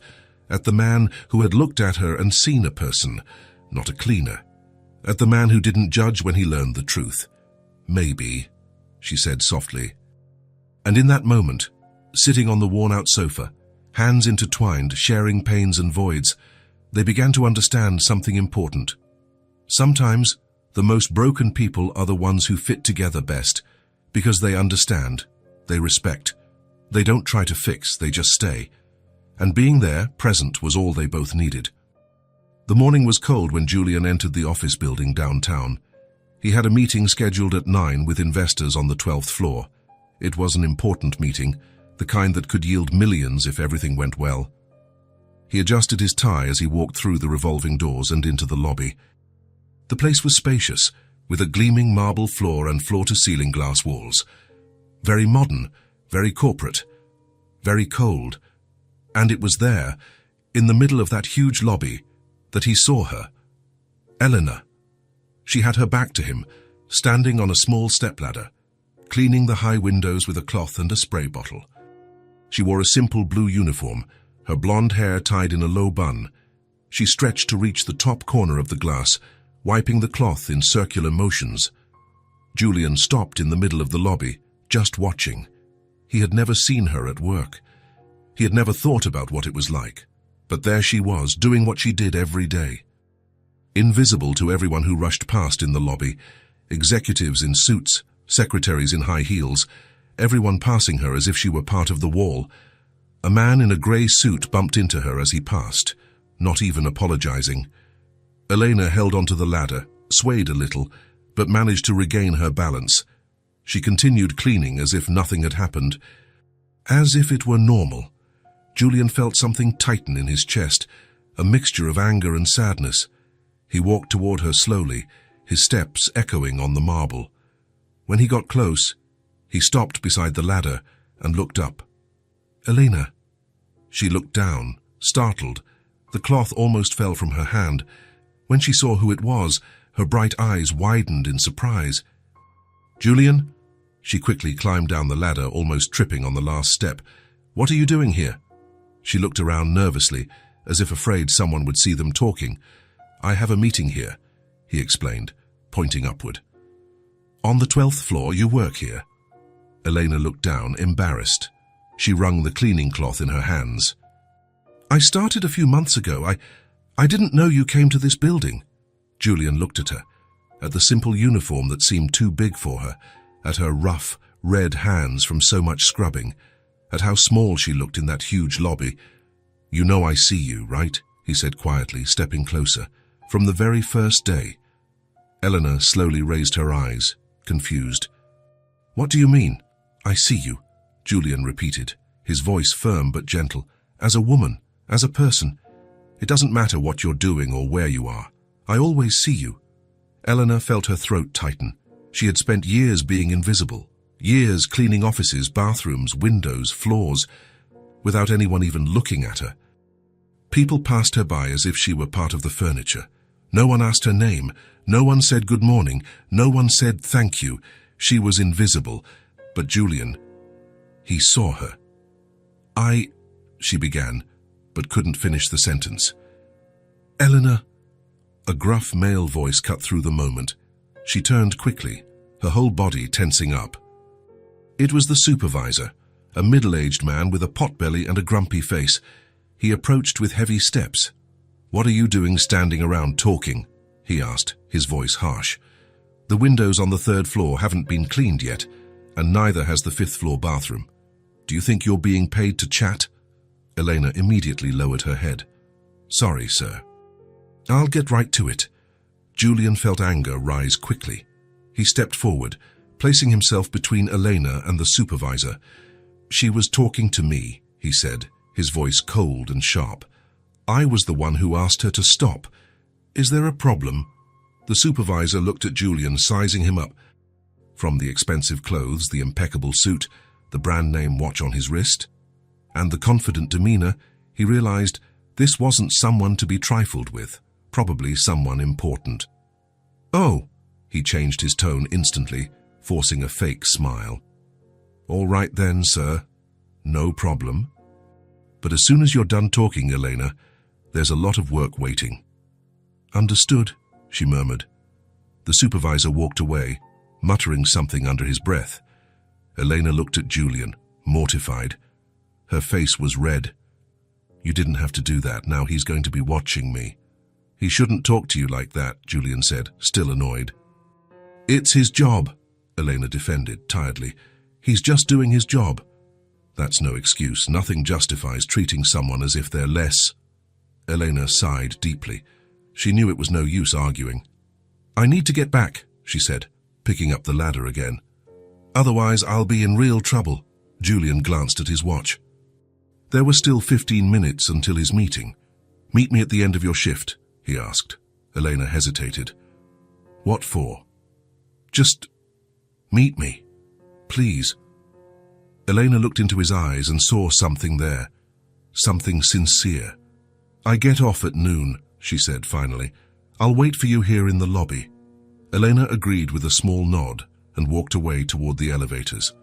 at the man who had looked at her and seen a person, not a cleaner, at the man who didn't judge when he learned the truth. Maybe, she said softly. And in that moment, sitting on the worn-out sofa, Hands intertwined, sharing pains and voids, they began to understand something important. Sometimes, the most broken people are the ones who fit together best, because they understand, they respect. They don't try to fix, they just stay. And being there, present, was all they both needed. The morning was cold when Julian entered the office building downtown. He had a meeting scheduled at 9 with investors on the 12th floor. It was an important meeting, the kind that could yield millions if everything went well. He adjusted his tie as he walked through the revolving doors and into the lobby. The place was spacious, with a gleaming marble floor and floor-to-ceiling glass walls. Very modern, very corporate, very cold. And it was there, in the middle of that huge lobby, that he saw her. Eleanor. She had her back to him, standing on a small stepladder, cleaning the high windows with a cloth and a spray bottle. She wore a simple blue uniform, her blonde hair tied in a low bun. She stretched to reach the top corner of the glass, wiping the cloth in circular motions. Julian stopped in the middle of the lobby, just watching. He had never seen her at work. He had never thought about what it was like. But there she was, doing what she did every day. Invisible to everyone who rushed past in the lobby, executives in suits, secretaries in high heels, everyone passing her as if she were part of the wall. A man in a grey suit bumped into her as he passed, not even apologizing. Elena held onto the ladder, swayed a little, but managed to regain her balance. She continued cleaning as if nothing had happened, as if it were normal. Julian felt something tighten in his chest, a mixture of anger and sadness. He walked toward her slowly, his steps echoing on the marble. When he got close, he stopped beside the ladder and looked up. Elena. She looked down, startled. The cloth almost fell from her hand. When she saw who it was, her bright eyes widened in surprise. Julian? She quickly climbed down the ladder, almost tripping on the last step. What are you doing here? She looked around nervously, as if afraid someone would see them talking. I have a meeting here, he explained, pointing upward. On the 12th floor, you work here? Elena looked down, embarrassed. She wrung the cleaning cloth in her hands. I started a few months ago. I didn't know you came to this building. Julian looked at her, at the simple uniform that seemed too big for her, at her rough, red hands from so much scrubbing, at how small she looked in that huge lobby. You know I see you, right? He said quietly, stepping closer. From the very first day. Eleanor slowly raised her eyes, confused. What do you mean? I see you, Julian repeated, his voice firm but gentle. As a woman, as a person. It doesn't matter what you're doing or where you are. I always see you. Eleanor felt her throat tighten. She had spent years being invisible, years cleaning offices, bathrooms, windows, floors, without anyone even looking at her. People passed her by as if she were part of the furniture. No one asked her name. No one said good morning. No one said thank you. She was invisible. But Julian, he saw her. She began, but couldn't finish the sentence. Eleanor. A gruff male voice cut through the moment. She turned quickly, her whole body tensing up. It was the supervisor, a middle-aged man with a potbelly and a grumpy face. He approached with heavy steps. What are you doing standing around talking? He asked, his voice harsh. The windows on the 3rd floor haven't been cleaned yet, and neither has the 5th floor bathroom. Do you think you're being paid to chat? Elena immediately lowered her head. Sorry, sir. I'll get right to it. Julian felt anger rise quickly. He stepped forward, placing himself between Elena and the supervisor. She was talking to me, he said, his voice cold and sharp. I was the one who asked her to stop. Is there a problem? The supervisor looked at Julian, sizing him up. From the expensive clothes, the impeccable suit, the brand-name watch on his wrist, and the confident demeanor, he realized this wasn't someone to be trifled with, probably someone important. Oh, he changed his tone instantly, forcing a fake smile. All right then, sir. No problem. But as soon as you're done talking, Elena, there's a lot of work waiting. Understood, she murmured. The supervisor walked away, muttering something under his breath. Elena looked at Julian, mortified. Her face was red. You didn't have to do that. Now he's going to be watching me. He shouldn't talk to you like that, Julian said, still annoyed. It's his job, Elena defended, tiredly. He's just doing his job. That's no excuse. Nothing justifies treating someone as if they're less. Elena sighed deeply. She knew it was no use arguing. I need to get back, she said, picking up the ladder again. Otherwise I'll be in real trouble. Julian glanced at his watch. There were still 15 minutes until his meeting. Meet me at the end of your shift, he asked. Elena hesitated. What for? Just meet me, please. Elena looked into his eyes and saw something there, something sincere. I get off at noon, she said finally. I'll wait for you here in the lobby. Elena agreed with a small nod and walked away toward the elevators.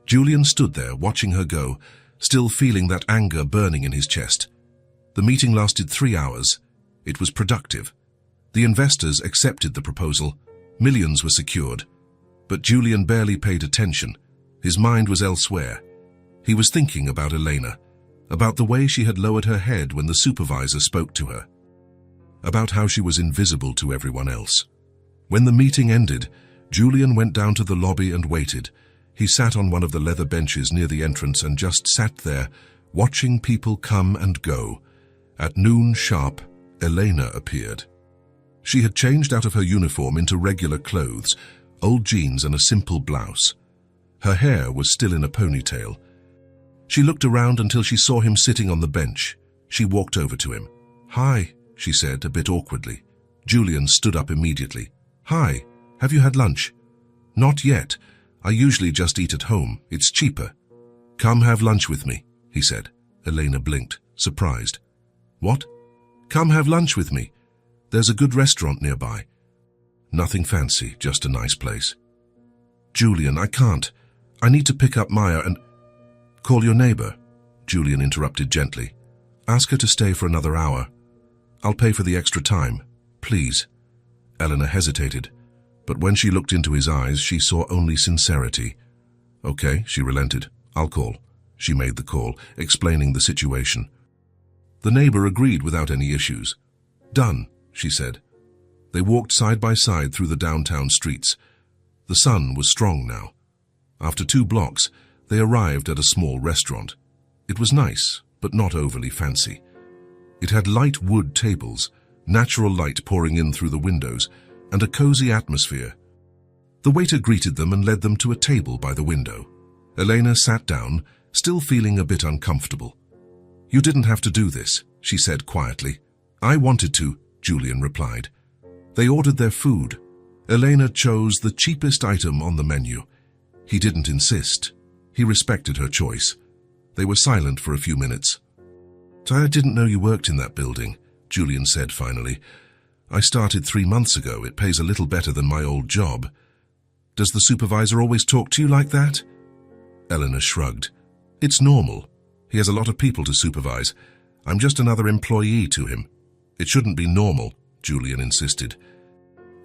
Julian stood there watching her go, still feeling that anger burning in his chest. The meeting lasted 3 hours. It was productive. The investors accepted the proposal. Millions were secured. But Julian barely paid attention. His mind was elsewhere. He was thinking about Elena, about the way she had lowered her head when the supervisor spoke to her, about how she was invisible to everyone else. When the meeting ended, Julian went down to the lobby and waited. He sat on one of the leather benches near the entrance and just sat there, watching people come and go. At noon sharp, Elena appeared. She had changed out of her uniform into regular clothes, old jeans and a simple blouse. Her hair was still in a ponytail. She looked around until she saw him sitting on the bench. She walked over to him. Hi, she said, a bit awkwardly. Julian stood up immediately. Hi, have you had lunch? Not yet. I usually just eat at home. It's cheaper. Come have lunch with me, he said. Elena blinked, surprised. What? Come have lunch with me. There's a good restaurant nearby. Nothing fancy, just a nice place. Julian, I can't. I need to pick up Maya and... Call your neighbor, Julian interrupted gently. Ask her to stay for another hour. I'll pay for the extra time, please. Elena hesitated, but when she looked into his eyes, she saw only sincerity. Okay, she relented. I'll call. She made the call, explaining the situation. The neighbor agreed without any issues. Done, she said. They walked side by side through the downtown streets. The sun was strong now. After 2 blocks, they arrived at a small restaurant. It was nice, but not overly fancy. It had light wood tables, natural light pouring in through the windows, and a cozy atmosphere. The waiter greeted them and led them to a table by the window. Elena sat down, still feeling a bit uncomfortable. You didn't have to do this, she said quietly. I wanted to, Julian replied. They ordered their food. Elena chose the cheapest item on the menu. He didn't insist. He respected her choice. They were silent for a few minutes. I didn't know you worked in that building, Julian said finally. I started 3 months ago. It pays a little better than my old job. Does the supervisor always talk to you like that? Elena shrugged. It's normal. He has a lot of people to supervise. I'm just another employee to him. It shouldn't be normal, Julian insisted.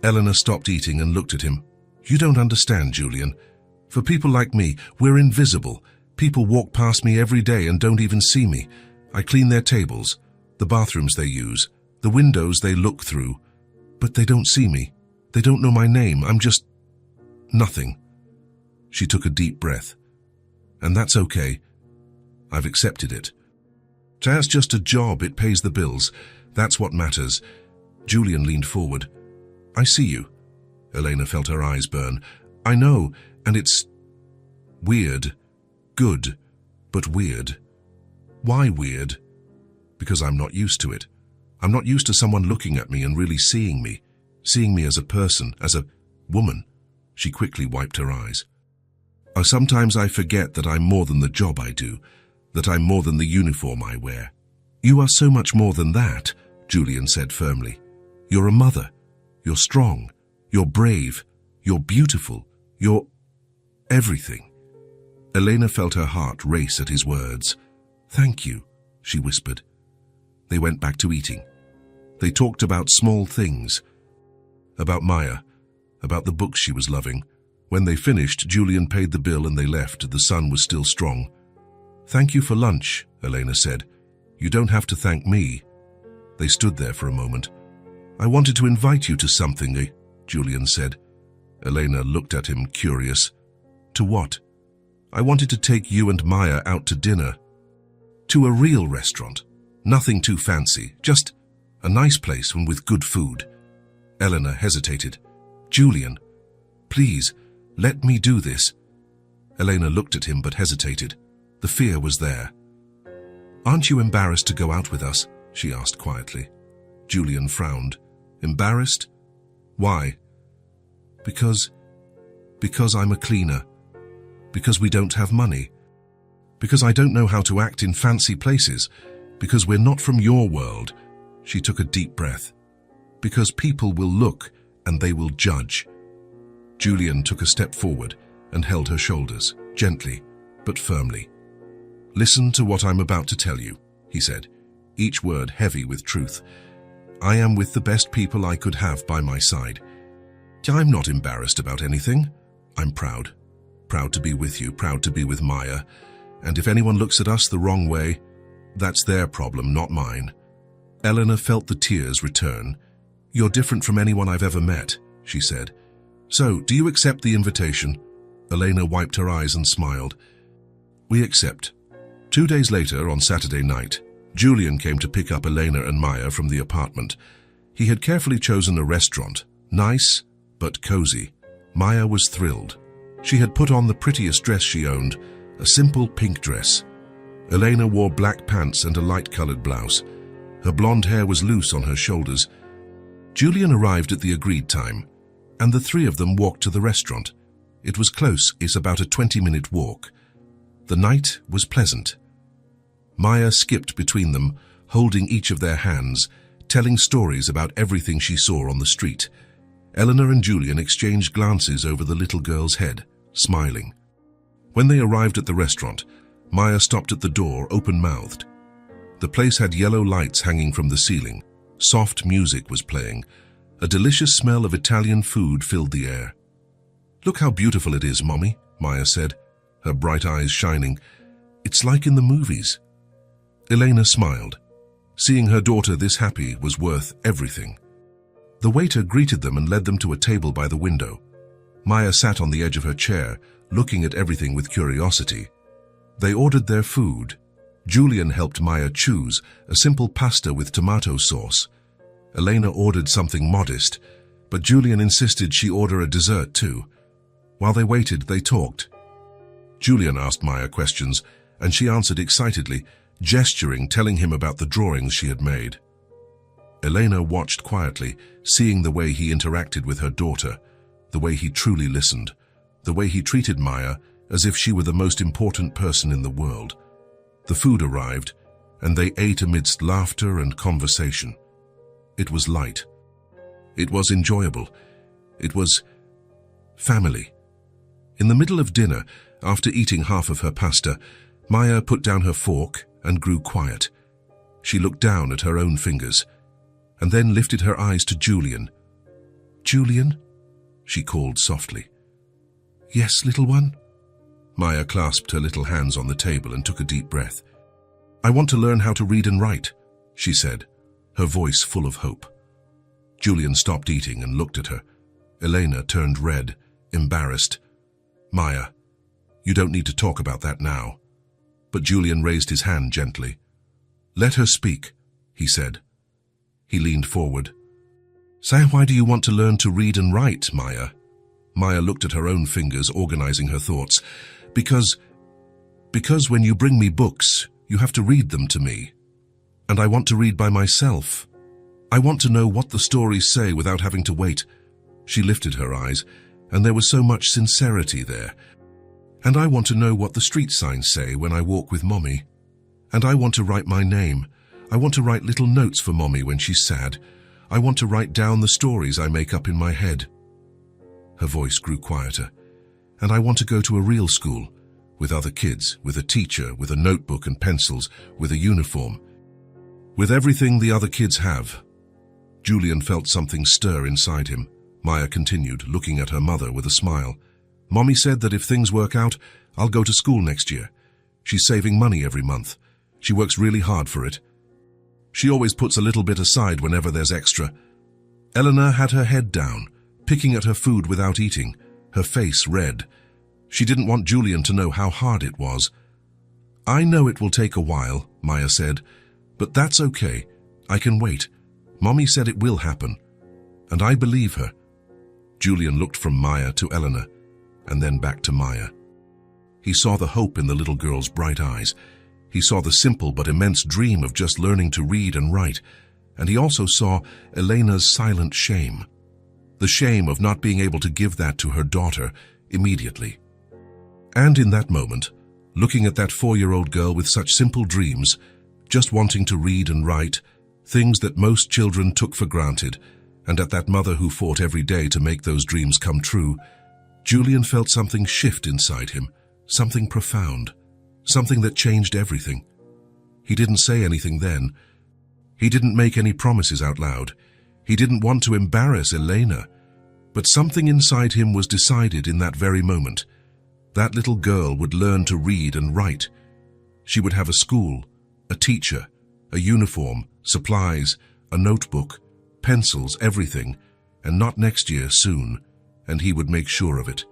Elena stopped eating and looked at him. You don't understand, Julian. For people like me, we're invisible. People walk past me every day and don't even see me. I clean their tables, the bathrooms they use, the windows they look through. But they don't see me. They don't know my name. I'm just... nothing. She took a deep breath. And that's okay. I've accepted it. That's just a job. It pays the bills. That's what matters. Julian leaned forward. I see you. Elena felt her eyes burn. I know, and it's... weird. Good, but weird. Why weird? Because I'm not used to it. I'm not used to someone looking at me and really seeing me as a person, as a woman. She quickly wiped her eyes. Sometimes I forget that I'm more than the job I do, that I'm more than the uniform I wear. You are so much more than that, Julian said firmly. You're a mother. You're strong. You're brave. You're beautiful. You're everything. Elena felt her heart race at his words. Thank you, she whispered. They went back to eating. They talked about small things, about Maya, about the books she was loving. When they finished, Julian paid the bill and they left. The sun was still strong. Thank you for lunch, Elena said. You don't have to thank me." They stood there for a moment. "I wanted to invite you to something," Julian said. Elena looked at him, curious. "To what?" "I wanted to take you and Maya out to dinner. To a real restaurant. Nothing too fancy, just a nice place and with good food." Elena hesitated. "Julian, please, let me do this." Elena looked at him but hesitated. The fear was there. "Aren't you embarrassed to go out with us?" she asked quietly. Julian frowned. "Embarrassed? Why?" Because I'm a cleaner. Because we don't have money. Because I don't know how to act in fancy places. Because we're not from your world." She took a deep breath. "Because people will look and they will judge." Julian took a step forward and held her shoulders, gently but firmly. "Listen to what I'm about to tell you," he said, each word heavy with truth. "I am with the best people I could have by my side. I'm not embarrassed about anything. I'm proud. Proud to be with you, proud to be with Maya. And if anyone looks at us the wrong way, that's their problem, not mine." Elena felt the tears return. "You're different from anyone I've ever met," she said. "So, do you accept the invitation?" Elena wiped her eyes and smiled. "We accept." 2 days later, on Saturday night, Julian came to pick up Elena and Maya from the apartment. He had carefully chosen a restaurant, nice but cozy. Maya was thrilled. She had put on the prettiest dress she owned, a simple pink dress. Elena wore black pants and a light-colored blouse. Her blonde hair was loose on her shoulders. Julian arrived at the agreed time, and the three of them walked to the restaurant. It was close, it's about a 20-minute walk. The night was pleasant. Maya skipped between them, holding each of their hands, telling stories about everything she saw on the street. Eleanor and Julian exchanged glances over the little girl's head, smiling. When they arrived at the restaurant, Maya stopped at the door, open-mouthed. The place had yellow lights hanging from the ceiling. Soft music was playing. A delicious smell of Italian food filled the air. "Look how beautiful it is, Mommy," Maya said, her bright eyes shining. "It's like in the movies." Elena smiled. Seeing her daughter this happy was worth everything. The waiter greeted them and led them to a table by the window. Maya sat on the edge of her chair, looking at everything with curiosity. They ordered their food. Julian helped Maya choose a simple pasta with tomato sauce. Elena ordered something modest, but Julian insisted she order a dessert too. While they waited, they talked. Julian asked Maya questions, and she answered excitedly, gesturing, telling him about the drawings she had made. Elena watched quietly, seeing the way he interacted with her daughter, the way he truly listened, the way he treated Maya as if she were the most important person in the world. The food arrived, and they ate amidst laughter and conversation. It was light. It was enjoyable. It was family. In the middle of dinner, after eating half of her pasta, Maya put down her fork and grew quiet. She looked down at her own fingers, and then lifted her eyes to Julian. "Julian?" she called softly. "Yes, little one?" Maya clasped her little hands on the table and took a deep breath. "I want to learn how to read and write," she said, her voice full of hope. Julian stopped eating and looked at her. Elena turned red, embarrassed. "Maya, you don't need to talk about that now." But Julian raised his hand gently. "Let her speak," he said. He leaned forward. "Say, why do you want to learn to read and write, Maya?" Maya looked at her own fingers, organizing her thoughts. Because when you bring me books, you have to read them to me. And I want to read by myself. I want to know what the stories say without having to wait." She lifted her eyes, and there was so much sincerity there. "And I want to know what the street signs say when I walk with Mommy. And I want to write my name. I want to write little notes for Mommy when she's sad. I want to write down the stories I make up in my head." Her voice grew quieter. "And I want to go to a real school, with other kids, with a teacher, with a notebook and pencils, with a uniform. With everything the other kids have." Julian felt something stir inside him. Maya continued, looking at her mother with a smile. "Mommy said that if things work out, I'll go to school next year. She's saving money every month. She works really hard for it. She always puts a little bit aside whenever there's extra. Eleanor had her head down, picking at her food without eating, her face red. She didn't want Julian to know how hard it was. "I know it will take a while," Maya said, "but that's okay. I can wait. Mommy said it will happen. And I believe her." Julian looked from Maya to Eleanor, and then back to Maya. He saw the hope in the little girl's bright eyes. He saw the simple but immense dream of just learning to read and write, and he also saw Elena's silent shame. The shame of not being able to give that to her daughter immediately. And in that moment, looking at that 4-year-old girl with such simple dreams, just wanting to read and write, things that most children took for granted, and at that mother who fought every day to make those dreams come true, Julian felt something shift inside him, something profound, something that changed everything. He didn't say anything then. He didn't make any promises out loud. He didn't want to embarrass Elena. But something inside him was decided in that very moment. That little girl would learn to read and write. She would have a school, a teacher, a uniform, supplies, a notebook, pencils, everything, and not next year, soon, and he would make sure of it.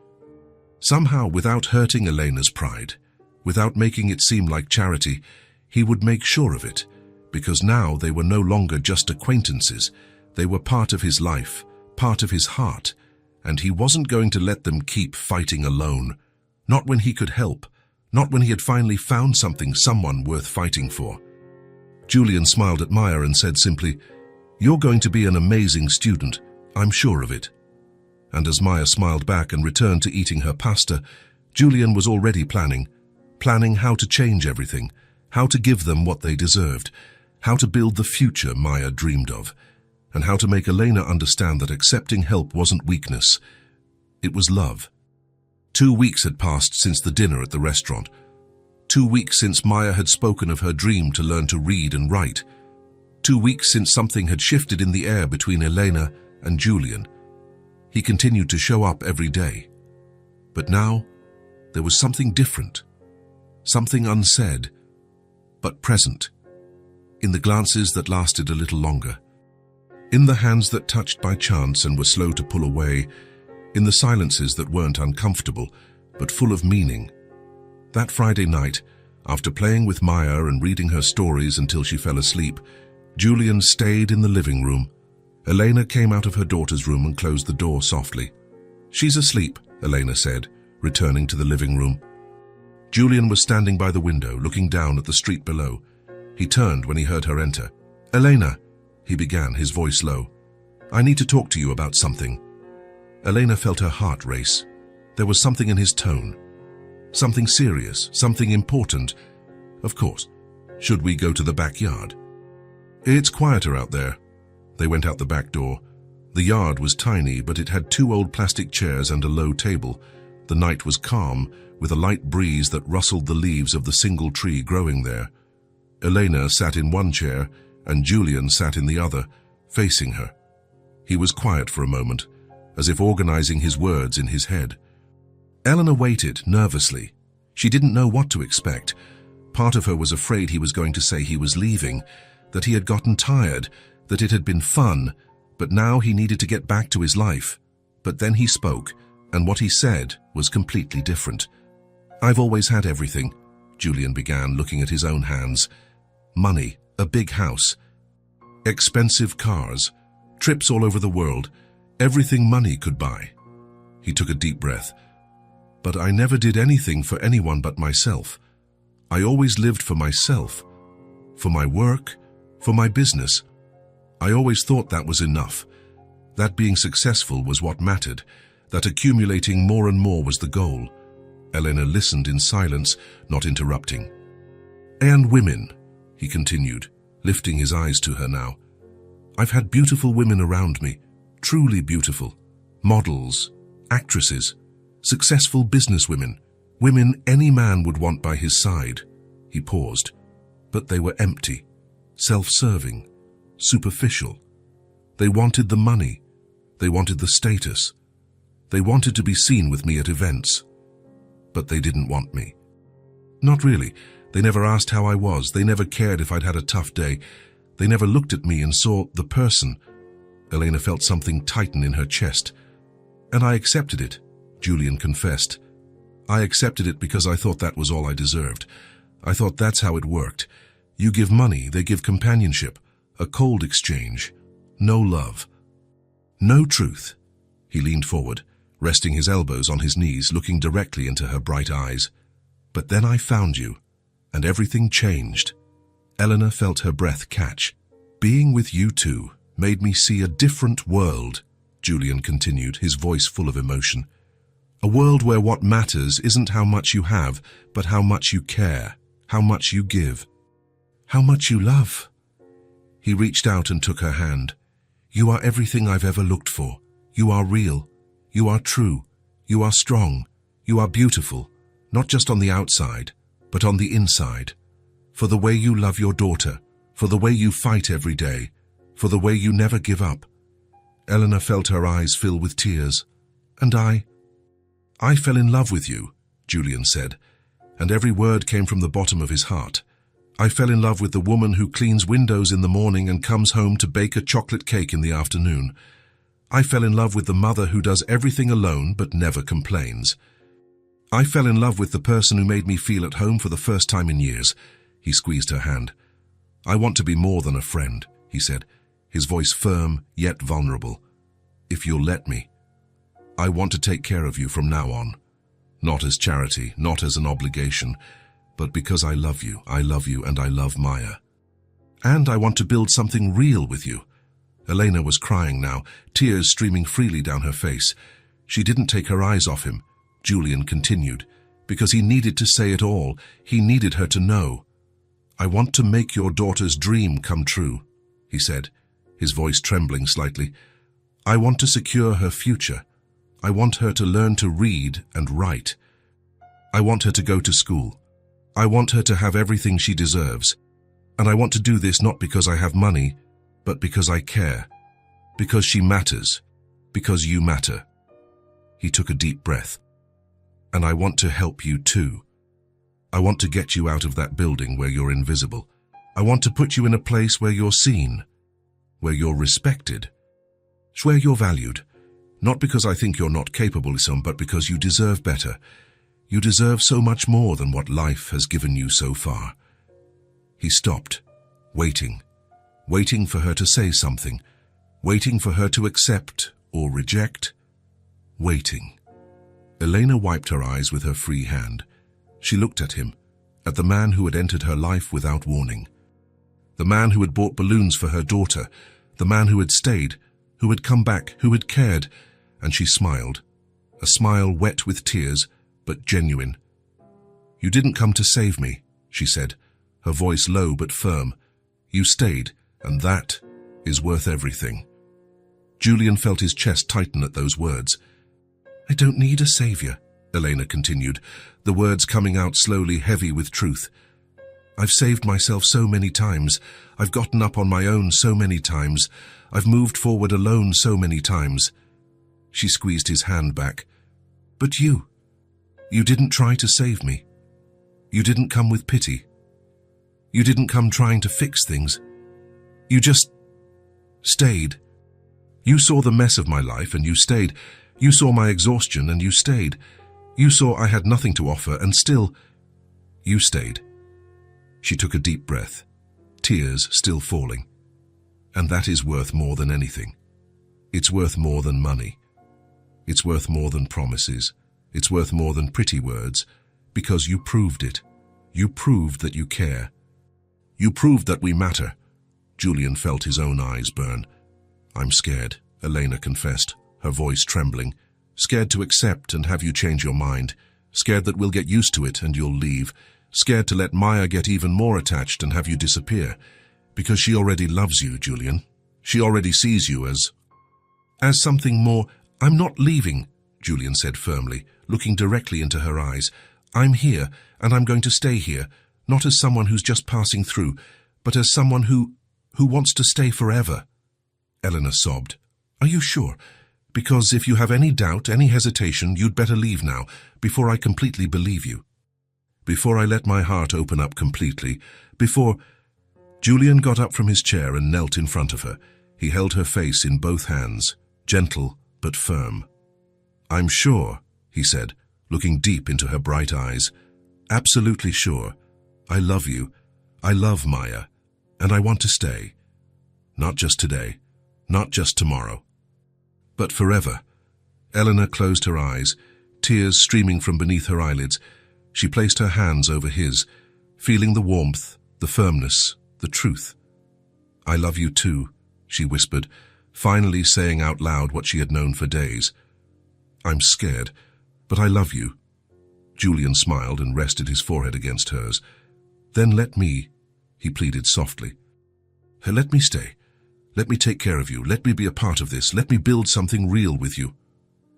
Somehow, without hurting Elena's pride, without making it seem like charity, he would make sure of it, because now they were no longer just acquaintances. They were part of his life, part of his heart, and he wasn't going to let them keep fighting alone. Not when he could help, not when he had finally found someone worth fighting for. Julian smiled at Maya and said simply, "You're going to be an amazing student, I'm sure of it." And as Maya smiled back and returned to eating her pasta, Julian was already planning how to change everything, how to give them what they deserved, how to build the future Maya dreamed of, and how to make Elena understand that accepting help wasn't weakness, it was love. 2 weeks had passed since the dinner at the restaurant. 2 weeks since Maya had spoken of her dream to learn to read and write. 2 weeks since something had shifted in the air between Elena and Julian. He continued to show up every day. But now, there was something different. Something unsaid, but present. In the glances that lasted a little longer. In the hands that touched by chance and were slow to pull away. In the silences that weren't uncomfortable, but full of meaning. That Friday night, after playing with Maya and reading her stories until she fell asleep, Julian stayed in the living room. Elena came out of her daughter's room and closed the door softly. "She's asleep," Elena said, returning to the living room. Julian was standing by the window, looking down at the street below. He turned when he heard her enter. "Elena," he began, his voice low, "I need to talk to you about something." Elena felt her heart race. There was something in his tone. Something serious, something important. Of course. Should we go to the backyard? "It's quieter out there." They went out the back door. The yard was tiny, but it had 2 old plastic chairs and a low table. The night was calm, with a light breeze that rustled the leaves of the single tree growing there. Elena sat in one chair, and Julian sat in the other, facing her. He was quiet for a moment, as if organizing his words in his head. Eleanor waited, nervously. She didn't know what to expect. Part of her was afraid he was going to say he was leaving, that he had gotten tired, that it had been fun, but now he needed to get back to his life. But then he spoke, and what he said was completely different. "I've always had everything," Julian began, looking at his own hands. "Money, a big house, expensive cars, trips all over the world, everything money could buy." He took a deep breath. "But I never did anything for anyone but myself. I always lived for myself, for my work, for my business. I always thought that was enough, that being successful was what mattered, that accumulating more and more was the goal." Elena listened in silence, not interrupting. "And women," he continued, lifting his eyes to her now. "I've had beautiful women around me, truly beautiful. Models, actresses, successful businesswomen, women any man would want by his side." He paused. "But they were empty, self-serving, superficial. They wanted the money. They wanted the status. They wanted to be seen with me at events. But they didn't want me. Not really. They never asked how I was. They never cared if I'd had a tough day. They never looked at me and saw the person. Elena felt something tighten in her chest. And I accepted it, Julian confessed. I accepted it because I thought that was all I deserved. I thought that's how it worked. You give money, they give companionship, a cold exchange, no love, no truth. He leaned forward, resting his elbows on his knees, looking directly into her bright eyes. But then I found you, and everything changed. Eleanor felt her breath catch. Being with you two made me see a different world, Julian continued, his voice full of emotion. A world where what matters isn't how much you have, but how much you care, how much you give, how much you love. He reached out and took her hand. You are everything I've ever looked for. You are real. You are true. You are strong. You are beautiful, not just on the outside, but on the inside. For the way you love your daughter, for the way you fight every day, for the way you never give up. Eleanor felt her eyes fill with tears. And I fell in love with you, Julian said, and every word came from the bottom of his heart. I fell in love with the woman who cleans windows in the morning and comes home to bake a chocolate cake in the afternoon. I fell in love with the mother who does everything alone but never complains. I fell in love with the person who made me feel at home for the first time in years. He squeezed her hand. I want to be more than a friend, he said, his voice firm yet vulnerable. If you'll let me. I want to take care of you from now on. Not as charity, not as an obligation, but because I love you, and I love Maya. And I want to build something real with you. Elena was crying now, tears streaming freely down her face. She didn't take her eyes off him. Julian continued, because he needed to say it all. He needed her to know. I want to make your daughter's dream come true, he said, his voice trembling slightly. I want to secure her future. I want her to learn to read and write. I want her to go to school. I want her to have everything she deserves. And I want to do this not because I have money, but because I care. Because she matters. Because you matter. He took a deep breath. And I want to help you too. I want to get you out of that building where you're invisible. I want to put you in a place where you're seen, where you're respected, where you're valued. Not because I think you're not capable, but because you deserve better. You deserve so much more than what life has given you so far. He stopped, waiting for her to say something, waiting for her to accept or reject, waiting. Elena wiped her eyes with her free hand. She looked at him, at the man who had entered her life without warning. The man who had bought balloons for her daughter, the man who had stayed, who had come back, who had cared, and she smiled, a smile wet with tears, but genuine. You didn't come to save me, she said, her voice low but firm. You stayed, and that is worth everything. Julian felt his chest tighten at those words. I don't need a savior, Elena continued, the words coming out slowly, heavy with truth. I've saved myself so many times. I've gotten up on my own so many times. I've moved forward alone so many times. She squeezed his hand back. But you didn't try to save me. You didn't come with pity. You didn't come trying to fix things. You just stayed. You saw the mess of my life and you stayed. You saw my exhaustion and you stayed. You saw I had nothing to offer and still, you stayed. She took a deep breath, tears still falling. And that is worth more than anything. It's worth more than money. It's worth more than promises. It's worth more than pretty words, because you proved it. You proved that you care. You proved that we matter. Julian felt his own eyes burn. I'm scared, Elena confessed, her voice trembling. Scared to accept and have you change your mind. Scared that we'll get used to it and you'll leave. Scared to let Maya get even more attached and have you disappear. Because she already loves you, Julian. She already sees you as something more. I'm not leaving, Julian said firmly, looking directly into her eyes. I'm here, and I'm going to stay here, not as someone who's just passing through, but as someone who wants to stay forever. Eleanor sobbed. Are you sure? Because if you have any doubt, any hesitation, you'd better leave now, before I completely believe you. Before I let my heart open up completely, before... Julian got up from his chair and knelt in front of her. He held her face in both hands, gentle but firm. "I'm sure," he said, looking deep into her bright eyes. "Absolutely sure. I love you. I love Maya. And I want to stay. Not just today, not just tomorrow, but forever." Eleanor closed her eyes, tears streaming from beneath her eyelids. She placed her hands over his, feeling the warmth, the firmness, the truth. "I love you too," she whispered, finally saying out loud what she had known for days. "I'm scared, but I love you." Julian smiled and rested his forehead against hers. "Then let me," he pleaded softly. "Let me stay. Let me take care of you. Let me be a part of this. Let me build something real with you."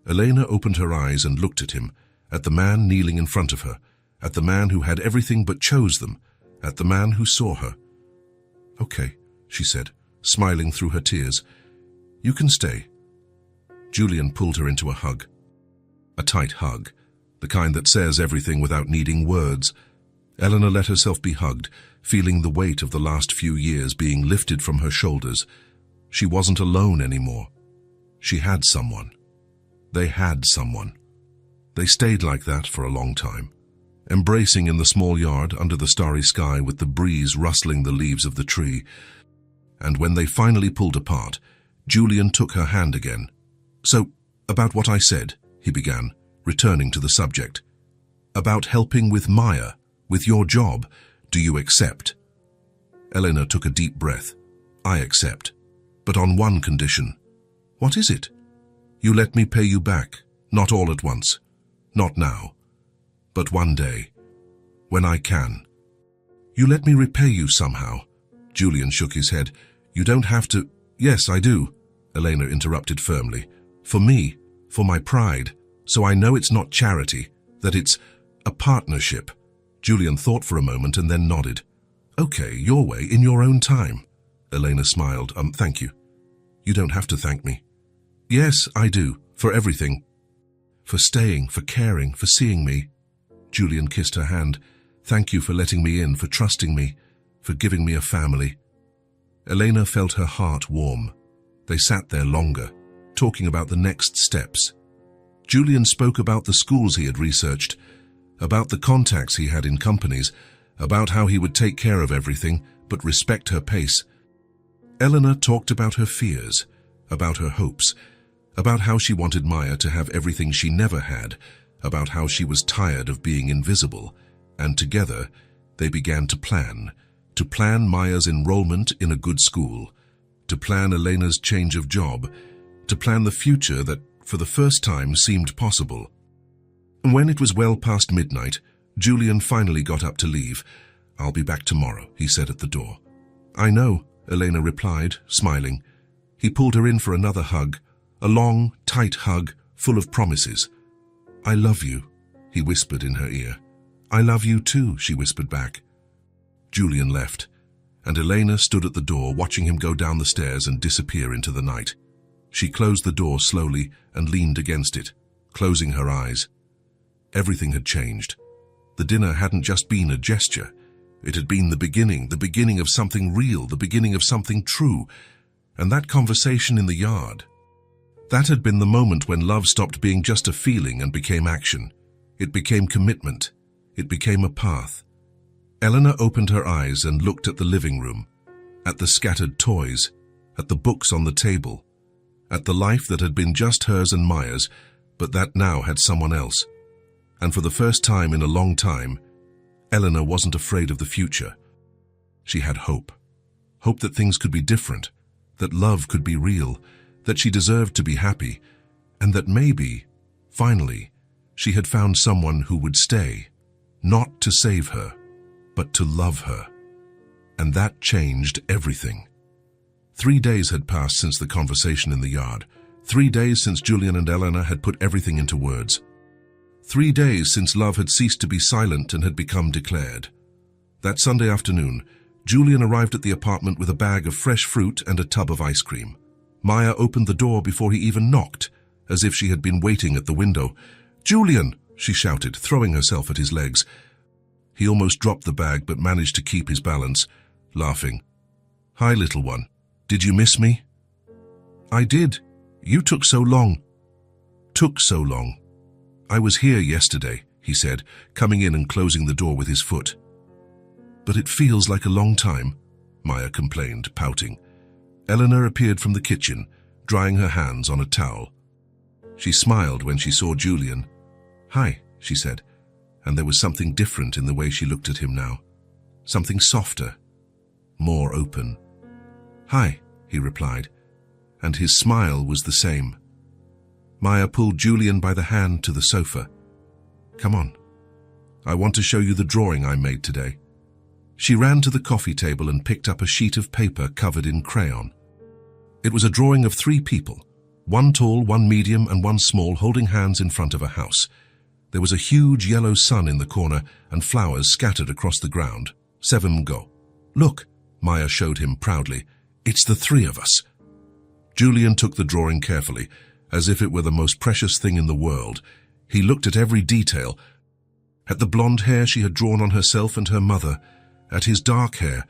Elena opened her eyes and looked at him, at the man kneeling in front of her, at the man who had everything but chose them, at the man who saw her. "Okay," she said, smiling through her tears. "You can stay." Julian pulled her into a hug. A tight hug, the kind that says everything without needing words. Eleanor let herself be hugged, feeling the weight of the last few years being lifted from her shoulders. She wasn't alone anymore. She had someone. They had someone. They stayed like that for a long time, embracing in the small yard under the starry sky with the breeze rustling the leaves of the tree. And when they finally pulled apart, Julian took her hand again. "So, about what I said," he began, returning to the subject. "About helping with Maya, with your job, do you accept?" Eleanor took a deep breath. "I accept, but on one condition." "What is it?" "You let me pay you back, not all at once, not now, but one day, when I can." "You let me repay you somehow." Julian shook his head. "You don't have to—" "Yes, I do," Elena interrupted firmly. "For me, for my pride, so I know it's not charity, that it's a partnership." Julian thought for a moment and then nodded. "Okay, your way, in your own time." Elena smiled. Thank you. You don't have to thank me." "Yes, I do, for everything. For staying, for caring, for seeing me." Julian kissed her hand. "Thank you for letting me in, for trusting me, for giving me a family." Elena felt her heart warm. They sat there longer, talking about the next steps. Julian spoke about the schools he had researched, about the contacts he had in companies, about how he would take care of everything, but respect her pace. Eleanor talked about her fears, about her hopes, about how she wanted Maya to have everything she never had, about how she was tired of being invisible, and together they began to plan Maya's enrollment in a good school, to plan Elena's change of job, to plan the future that, for the first time, seemed possible. When it was well past midnight, Julian finally got up to leave. "I'll be back tomorrow," he said at the door. "I know," Elena replied, smiling. He pulled her in for another hug, a long, tight hug full of promises. "I love you," he whispered in her ear. "I love you too," she whispered back. Julian left, and Elena stood at the door watching him go down the stairs and disappear into the night. She closed the door slowly and leaned against it, closing her eyes. Everything had changed. The dinner hadn't just been a gesture. It had been the beginning of something real, the beginning of something true. And that conversation in the yard, that had been the moment when love stopped being just a feeling and became action. It became commitment. It became a path. Eleanor opened her eyes and looked at the living room, at the scattered toys, at the books on the table, at the life that had been just hers and Maya's, but that now had someone else. And for the first time in a long time, Eleanor wasn't afraid of the future. She had hope. Hope that things could be different, that love could be real, that she deserved to be happy, and that maybe, finally, she had found someone who would stay, not to save her, but to love her. And that changed everything. 3 days had passed since the conversation in the yard. 3 days since Julian and Eleanor had put everything into words. 3 days since love had ceased to be silent and had become declared. That Sunday afternoon, Julian arrived at the apartment with a bag of fresh fruit and a tub of ice cream. Maya opened the door before he even knocked, as if she had been waiting at the window. "Julian!" she shouted, throwing herself at his legs. He almost dropped the bag but managed to keep his balance, laughing. "Hi, little one. Did you miss me?" "I did. You took so long." "Took so long. I was here yesterday," he said, coming in and closing the door with his foot. "But it feels like a long time," Maya complained, pouting. Eleanor appeared from the kitchen, drying her hands on a towel. She smiled when she saw Julian. "Hi," she said, and there was something different in the way she looked at him now. Something softer, more open. "Hi," he replied, and his smile was the same. Maya pulled Julian by the hand to the sofa. "Come on. I want to show you the drawing I made today." She ran to the coffee table and picked up a sheet of paper covered in crayon. It was a drawing of 3 people, one tall, one medium, and one small, holding hands in front of a house. There was a huge yellow sun in the corner and flowers scattered across the ground. 7 go. "Look," Maya showed him proudly. "It's the 3 of us." Julian took the drawing carefully, as if it were the most precious thing in the world. He looked at every detail, at the blonde hair she had drawn on herself and her mother, at his dark hair,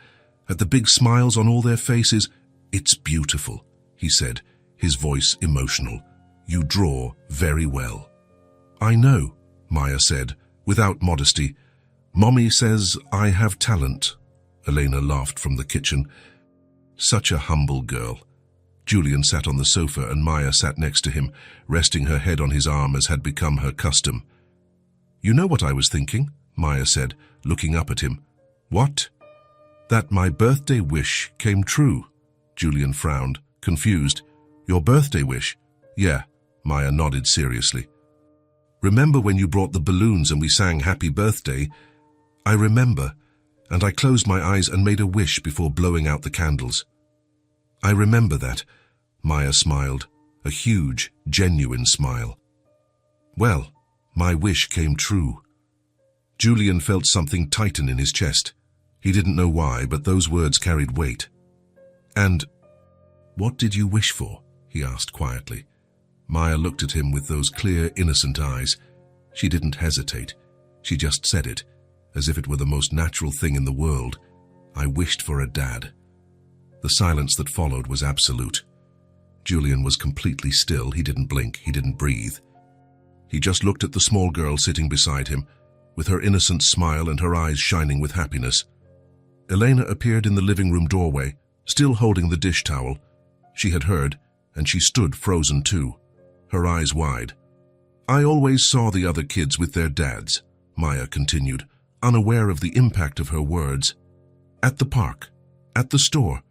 at the big smiles on all their faces. "It's beautiful," he said, his voice emotional. "You draw very well." "I know," Maya said, without modesty. "Mommy says I have talent." Elena laughed from the kitchen. "Such a humble girl." Julian sat on the sofa and Maya sat next to him, resting her head on his arm as had become her custom. "You know what I was thinking?" Maya said, looking up at him. "What?" "That my birthday wish came true." Julian frowned, confused. "Your birthday wish?" "Yeah," Maya nodded seriously. "Remember when you brought the balloons and we sang Happy Birthday?" "I remember, and I closed my eyes and made a wish before blowing out the candles." "I remember that," Maya smiled, a huge, genuine smile. "Well, my wish came true." Julian felt something tighten in his chest. He didn't know why, but those words carried weight. "And what did you wish for?" he asked quietly. Maya looked at him with those clear, innocent eyes. She didn't hesitate. She just said it, as if it were the most natural thing in the world. "I wished for a dad." The silence that followed was absolute. Julian was completely still. He didn't blink. He didn't breathe. He just looked at the small girl sitting beside him, with her innocent smile and her eyes shining with happiness. Elena appeared in the living room doorway, still holding the dish towel. She had heard, and she stood frozen too, her eyes wide. "I always saw the other kids with their dads," Maya continued, unaware of the impact of her words. "At the park, at the store.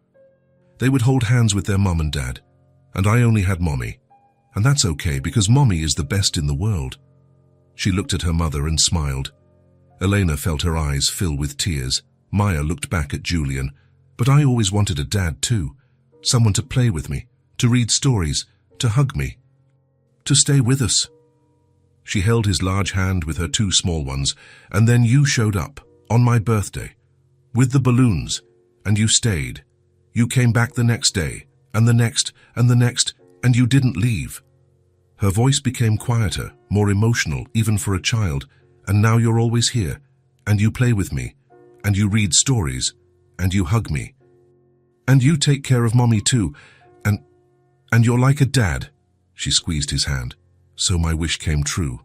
They would hold hands with their mom and dad, and I only had mommy. And that's okay because mommy is the best in the world." She looked at her mother and smiled. Elena felt her eyes fill with tears. Maya looked back at Julian. "But I always wanted a dad too. Someone to play with me, to read stories, to hug me, to stay with us." She held his large hand with her 2 small ones, and then you showed up, on my birthday, with the balloons, and you stayed. You came back the next day, and the next, and the next, and you didn't leave. Her voice became quieter, more emotional, even for a child. "And now you're always here, and you play with me, and you read stories, and you hug me. And you take care of mommy too, and you're like a dad." She squeezed his hand. "So my wish came true.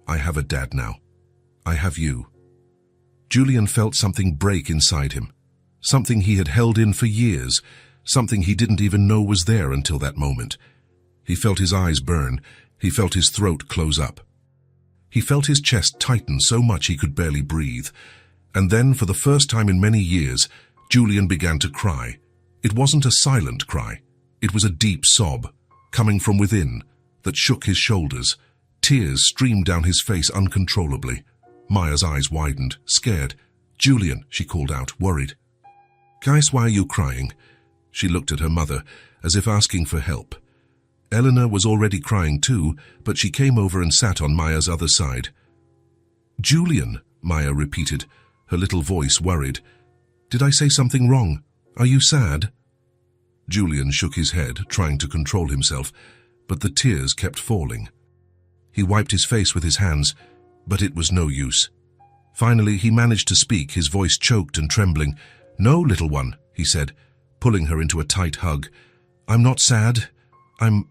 I have a dad now. I have you." Julian felt something break inside him, something he had held in for years, something he didn't even know was there until that moment. He felt his eyes burn. He felt his throat close up. He felt his chest tighten so much he could barely breathe. And then, for the first time in many years, Julian began to cry. It wasn't a silent cry. It was a deep sob, coming from within, that shook his shoulders. Tears streamed down his face uncontrollably. Maya's eyes widened, scared. "Julian," she called out, worried. "Guys, why are you crying?" She looked at her mother, as if asking for help. Eleanor was already crying too, but she came over and sat on Maya's other side. "Julian," Maya repeated, her little voice worried. "Did I say something wrong? Are you sad?" Julian shook his head, trying to control himself, but the tears kept falling. He wiped his face with his hands, but it was no use. Finally, he managed to speak, his voice choked and trembling. "No, little one," he said. pulling her into a tight hug. "I'm not sad. I'm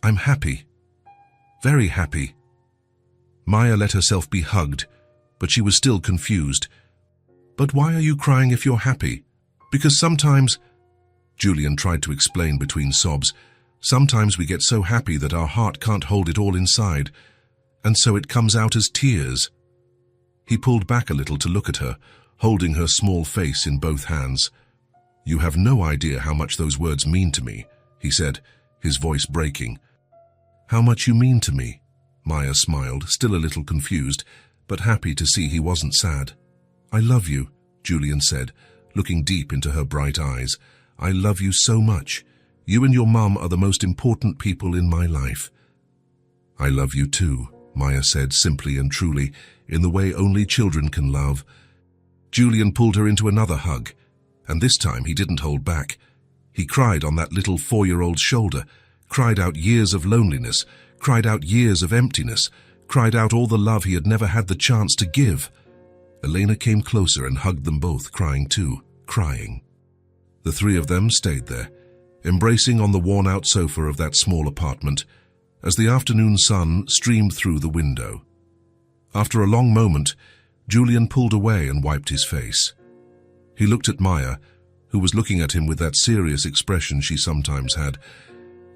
happy. Very happy." Maya let herself be hugged, but she was still confused. "But why are you crying if you're happy?" "Because sometimes," Julian tried to explain between sobs, "sometimes we get so happy that our heart can't hold it all inside, and so it comes out as tears." He pulled back a little to look at her, holding her small face in both hands. "You have no idea how much those words mean to me," he said, his voice breaking. "How much you mean to me?" Maya smiled, still a little confused, but happy to see he wasn't sad. "I love you," Julian said, looking deep into her bright eyes. "I love you so much. You and your mum are the most important people in my life." "I love you too," Maya said simply and truly, in the way only children can love. Julian pulled her into another hug, and this time he didn't hold back. He cried on that little 4-year-old's shoulder, cried out years of loneliness, cried out years of emptiness, cried out all the love he had never had the chance to give. Elena came closer and hugged them both, crying too, crying. The three of them stayed there, embracing on the worn-out sofa of that small apartment, as the afternoon sun streamed through the window. After a long moment, Julian pulled away and wiped his face. He looked at Maya, who was looking at him with that serious expression she sometimes had.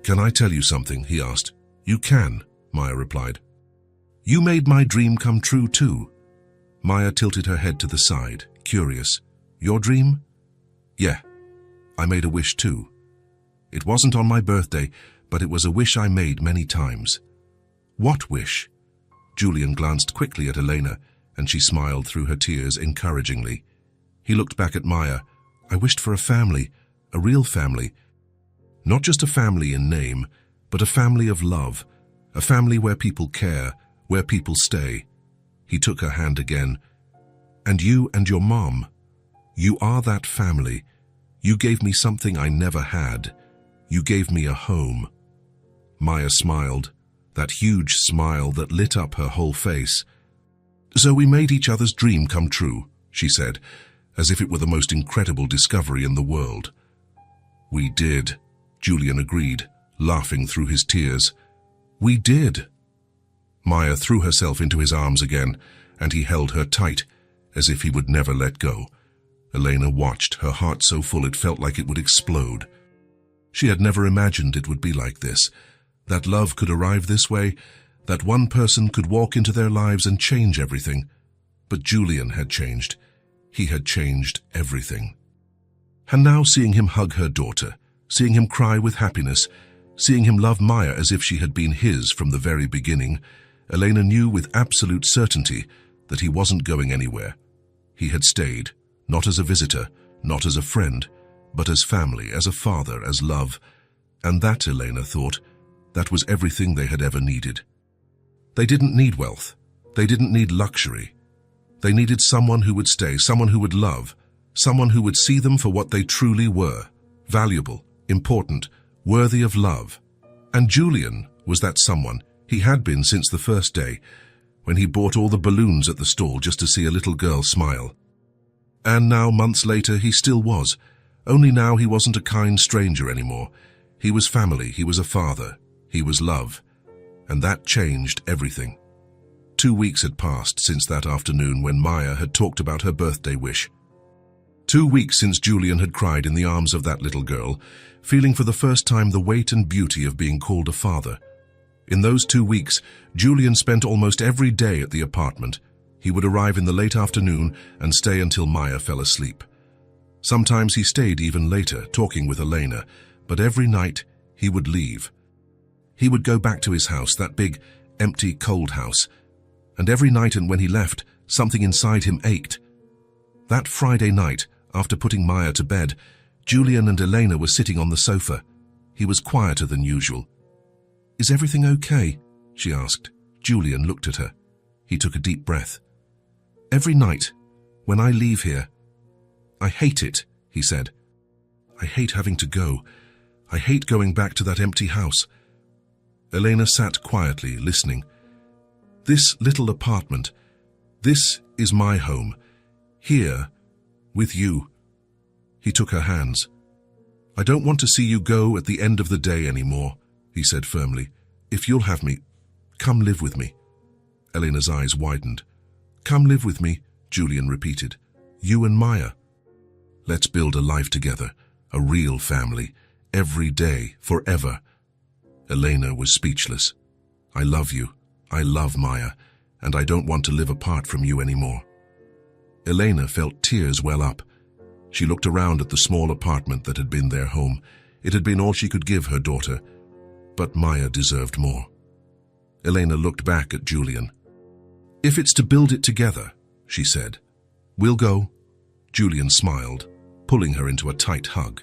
"Can I tell you something?" he asked. "You can," Maya replied. "You made my dream come true too." Maya tilted her head to the side, curious. "Your dream?" "Yeah, I made a wish too. It wasn't on my birthday, but it was a wish I made many times." "What wish?" Julian glanced quickly at Elena, and she smiled through her tears encouragingly. He looked back at Maya. "I wished for a family, a real family. Not just a family in name, but a family of love, a family where people care, where people stay." He took her hand again. "And you and your mom, you are that family. You gave me something I never had. You gave me a home." Maya smiled, that huge smile that lit up her whole face. "So we made each other's dream come true," she said, as if it were the most incredible discovery in the world. "We did," Julian agreed, laughing through his tears. "We did." Maya threw herself into his arms again, and he held her tight, as if he would never let go. Elena watched, her heart so full it felt like it would explode. She had never imagined it would be like this, that love could arrive this way, that one person could walk into their lives and change everything. But Julian had changed. He had changed everything. And now seeing him hug her daughter, seeing him cry with happiness, seeing him love Maya as if she had been his from the very beginning, Elena knew with absolute certainty that he wasn't going anywhere. He had stayed, not as a visitor, not as a friend, but as family, as a father, as love. And that, Elena thought, that was everything they had ever needed. They didn't need wealth. They didn't need luxury. They needed someone who would stay, someone who would love, someone who would see them for what they truly were, valuable, important, worthy of love. And Julian was that someone. He had been since the first day, when he bought all the balloons at the stall just to see a little girl smile. And now, months later, he still was. Only now he wasn't a kind stranger anymore. He was family, he was a father, he was love. And that changed everything. 2 weeks had passed since that afternoon when Maya had talked about her birthday wish. 2 weeks since Julian had cried in the arms of that little girl, feeling for the first time the weight and beauty of being called a father. In those 2 weeks, Julian spent almost every day at the apartment. He would arrive in the late afternoon and stay until Maya fell asleep. Sometimes he stayed even later, talking with Elena, but every night he would leave. He would go back to his house, that big, empty, cold house. And every night and when he left, something inside him ached. That Friday night, after putting Maya to bed, Julian and Elena were sitting on the sofa. He was quieter than usual. "Is everything okay?" she asked. Julian looked at her. He took a deep breath. "Every night, when I leave here, I hate it," he said. "I hate having to go. I hate going back to that empty house." Elena sat quietly, listening. "This little apartment, this is my home. Here, with you." He took her hands. I don't want to see you go at the end of the day anymore, he said firmly. If you'll have me, come live with me. Elena's eyes widened. Come live with me, Julian repeated. You and Maya. Let's build a life together, a real family, every day, forever. Elena was speechless. I love you. I love Maya, and I don't want to live apart from you anymore. Elena felt tears well up. She looked around at the small apartment that had been their home. It had been all she could give her daughter, but Maya deserved more. Elena looked back at Julian. If it's to build it together, she said. We'll go. Julian smiled, pulling her into a tight hug.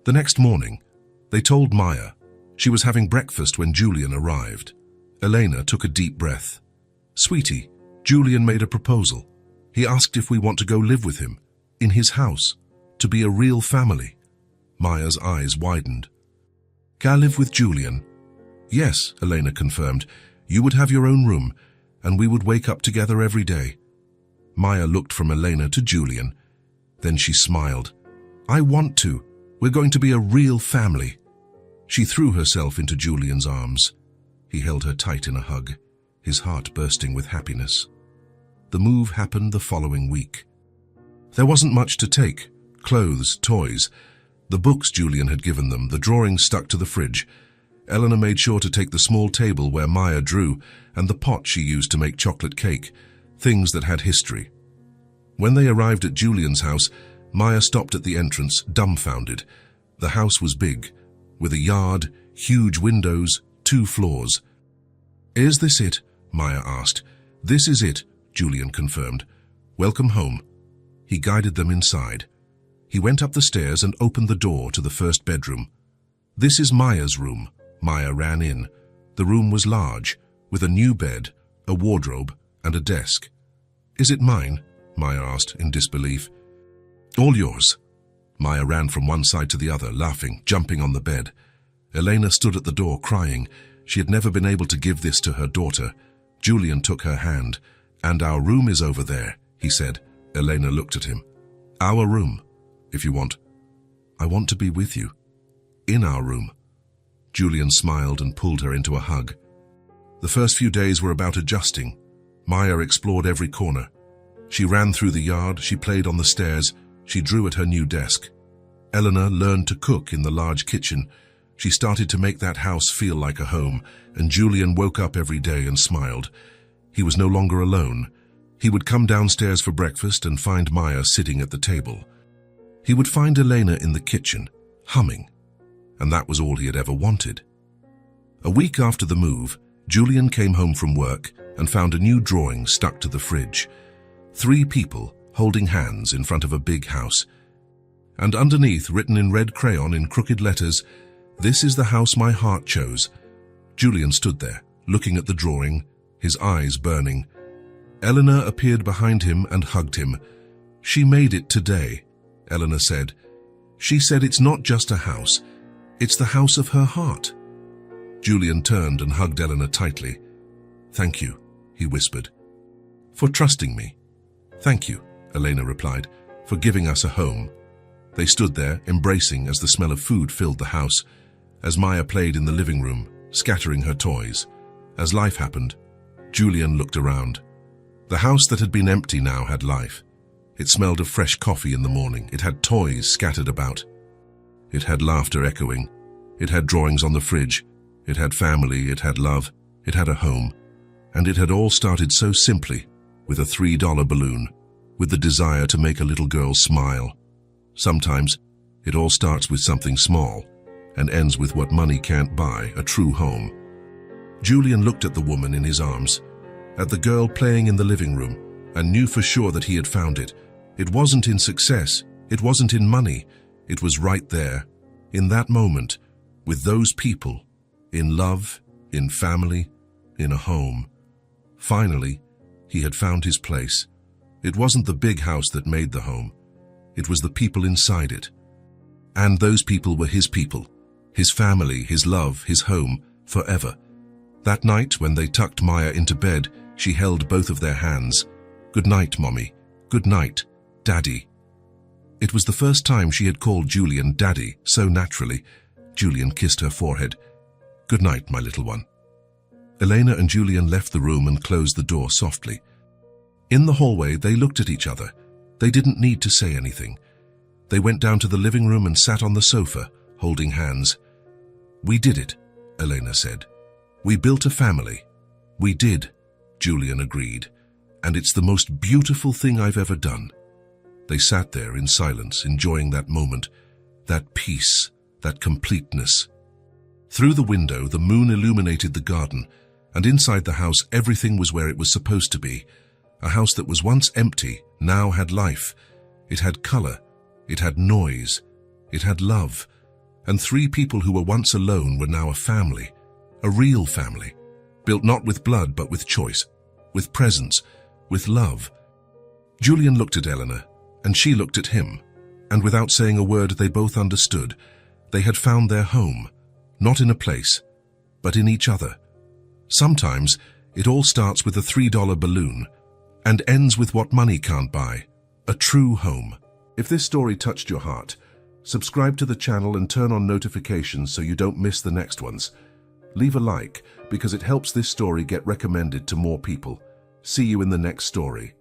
The next morning, they told Maya. She was having breakfast when Julian arrived. Elena took a deep breath. Sweetie, Julian made a proposal. He asked if we want to go live with him, in his house, to be a real family. Maya's eyes widened. Can I live with Julian? Yes, Elena confirmed. You would have your own room, and we would wake up together every day. Maya looked from Elena to Julian. Then she smiled. I want to. We're going to be a real family. She threw herself into Julian's arms. He held her tight in a hug, his heart bursting with happiness. The move happened the following week. There wasn't much to take. Clothes, toys, the books Julian had given them, the drawings stuck to the fridge. Eleanor made sure to take the small table where Maya drew and the pot she used to make chocolate cake, things that had history. When they arrived at Julian's house, Maya stopped at the entrance, dumbfounded. The house was big, with a yard, huge windows, 2 floors. Is this it? Maya asked. This is it, Julian confirmed. Welcome home. He guided them inside. He went up the stairs and opened the door to the first bedroom. This is Maya's room. Maya ran in. The room was large, with a new bed, a wardrobe, and a desk. Is it mine? Maya asked in disbelief. All yours. Maya ran from one side to the other, laughing, jumping on the bed. Elena stood at the door, crying. She had never been able to give this to her daughter. Julian took her hand. And our room is over there, he said. Elena looked at him. Our room, if you want. I want to be with you. In our room. Julian smiled and pulled her into a hug. The first few days were about adjusting. Maya explored every corner. She ran through the yard, she played on the stairs, she drew at her new desk. Eleanor learned to cook in the large kitchen. She started to make that house feel like a home, and Julian woke up every day and smiled. He was no longer alone. He would come downstairs for breakfast and find Maya sitting at the table. He would find Elena in the kitchen, humming, and that was all he had ever wanted. A week after the move, Julian came home from work and found a new drawing stuck to the fridge. 3 people holding hands in front of a big house. And underneath, written in red crayon in crooked letters, "This is the house my heart chose." Julian stood there, looking at the drawing, his eyes burning. Eleanor appeared behind him and hugged him. She made it today, Eleanor said. She said it's not just a house, it's the house of her heart. Julian turned and hugged Eleanor tightly. Thank you, he whispered. For trusting me. Thank you, Elena replied, for giving us a home. They stood there, embracing as the smell of food filled the house, as Maya played in the living room, scattering her toys. As life happened, Julian looked around. The house that had been empty now had life. It smelled of fresh coffee in the morning. It had toys scattered about. It had laughter echoing. It had drawings on the fridge. It had family. It had love. It had a home. And it had all started so simply, with a $3 balloon, with the desire to make a little girl smile. Sometimes, it all starts with something small and ends with what money can't buy, a true home. Julian looked at the woman in his arms, at the girl playing in the living room, and knew for sure that he had found it. It wasn't in success, it wasn't in money, it was right there, in that moment, with those people, in love, in family, in a home. Finally, he had found his place. It wasn't the big house that made the home, it was the people inside it. And those people were his people, his family, his love, his home, forever. That night, when they tucked Maya into bed, she held both of their hands. Good night, Mommy. Good night, Daddy. It was the first time she had called Julian Daddy so naturally. Julian kissed her forehead. "Good night, my little one." Elena and Julian left the room and closed the door softly. In the hallway, they looked at each other. They didn't need to say anything. They went down to the living room and sat on the sofa, holding hands. "We did it," Elena said. "We built a family." "We did," Julian agreed. "And it's the most beautiful thing I've ever done." They sat there in silence, enjoying that moment, that peace, that completeness. Through the window, the moon illuminated the garden, and inside the house everything was where it was supposed to be. A house that was once empty now had life. It had color, it had noise, it had love. And three people who were once alone were now a family, a real family, built not with blood but with choice, with presence, with love. Julian looked at Eleanor, and she looked at him, and without saying a word they both understood. They had found their home, not in a place, but in each other. Sometimes it all starts with a $3 balloon and ends with what money can't buy, a true home. If this story touched your heart, subscribe to the channel and turn on notifications so you don't miss the next ones. Leave a like because it helps this story get recommended to more people. See you in the next story.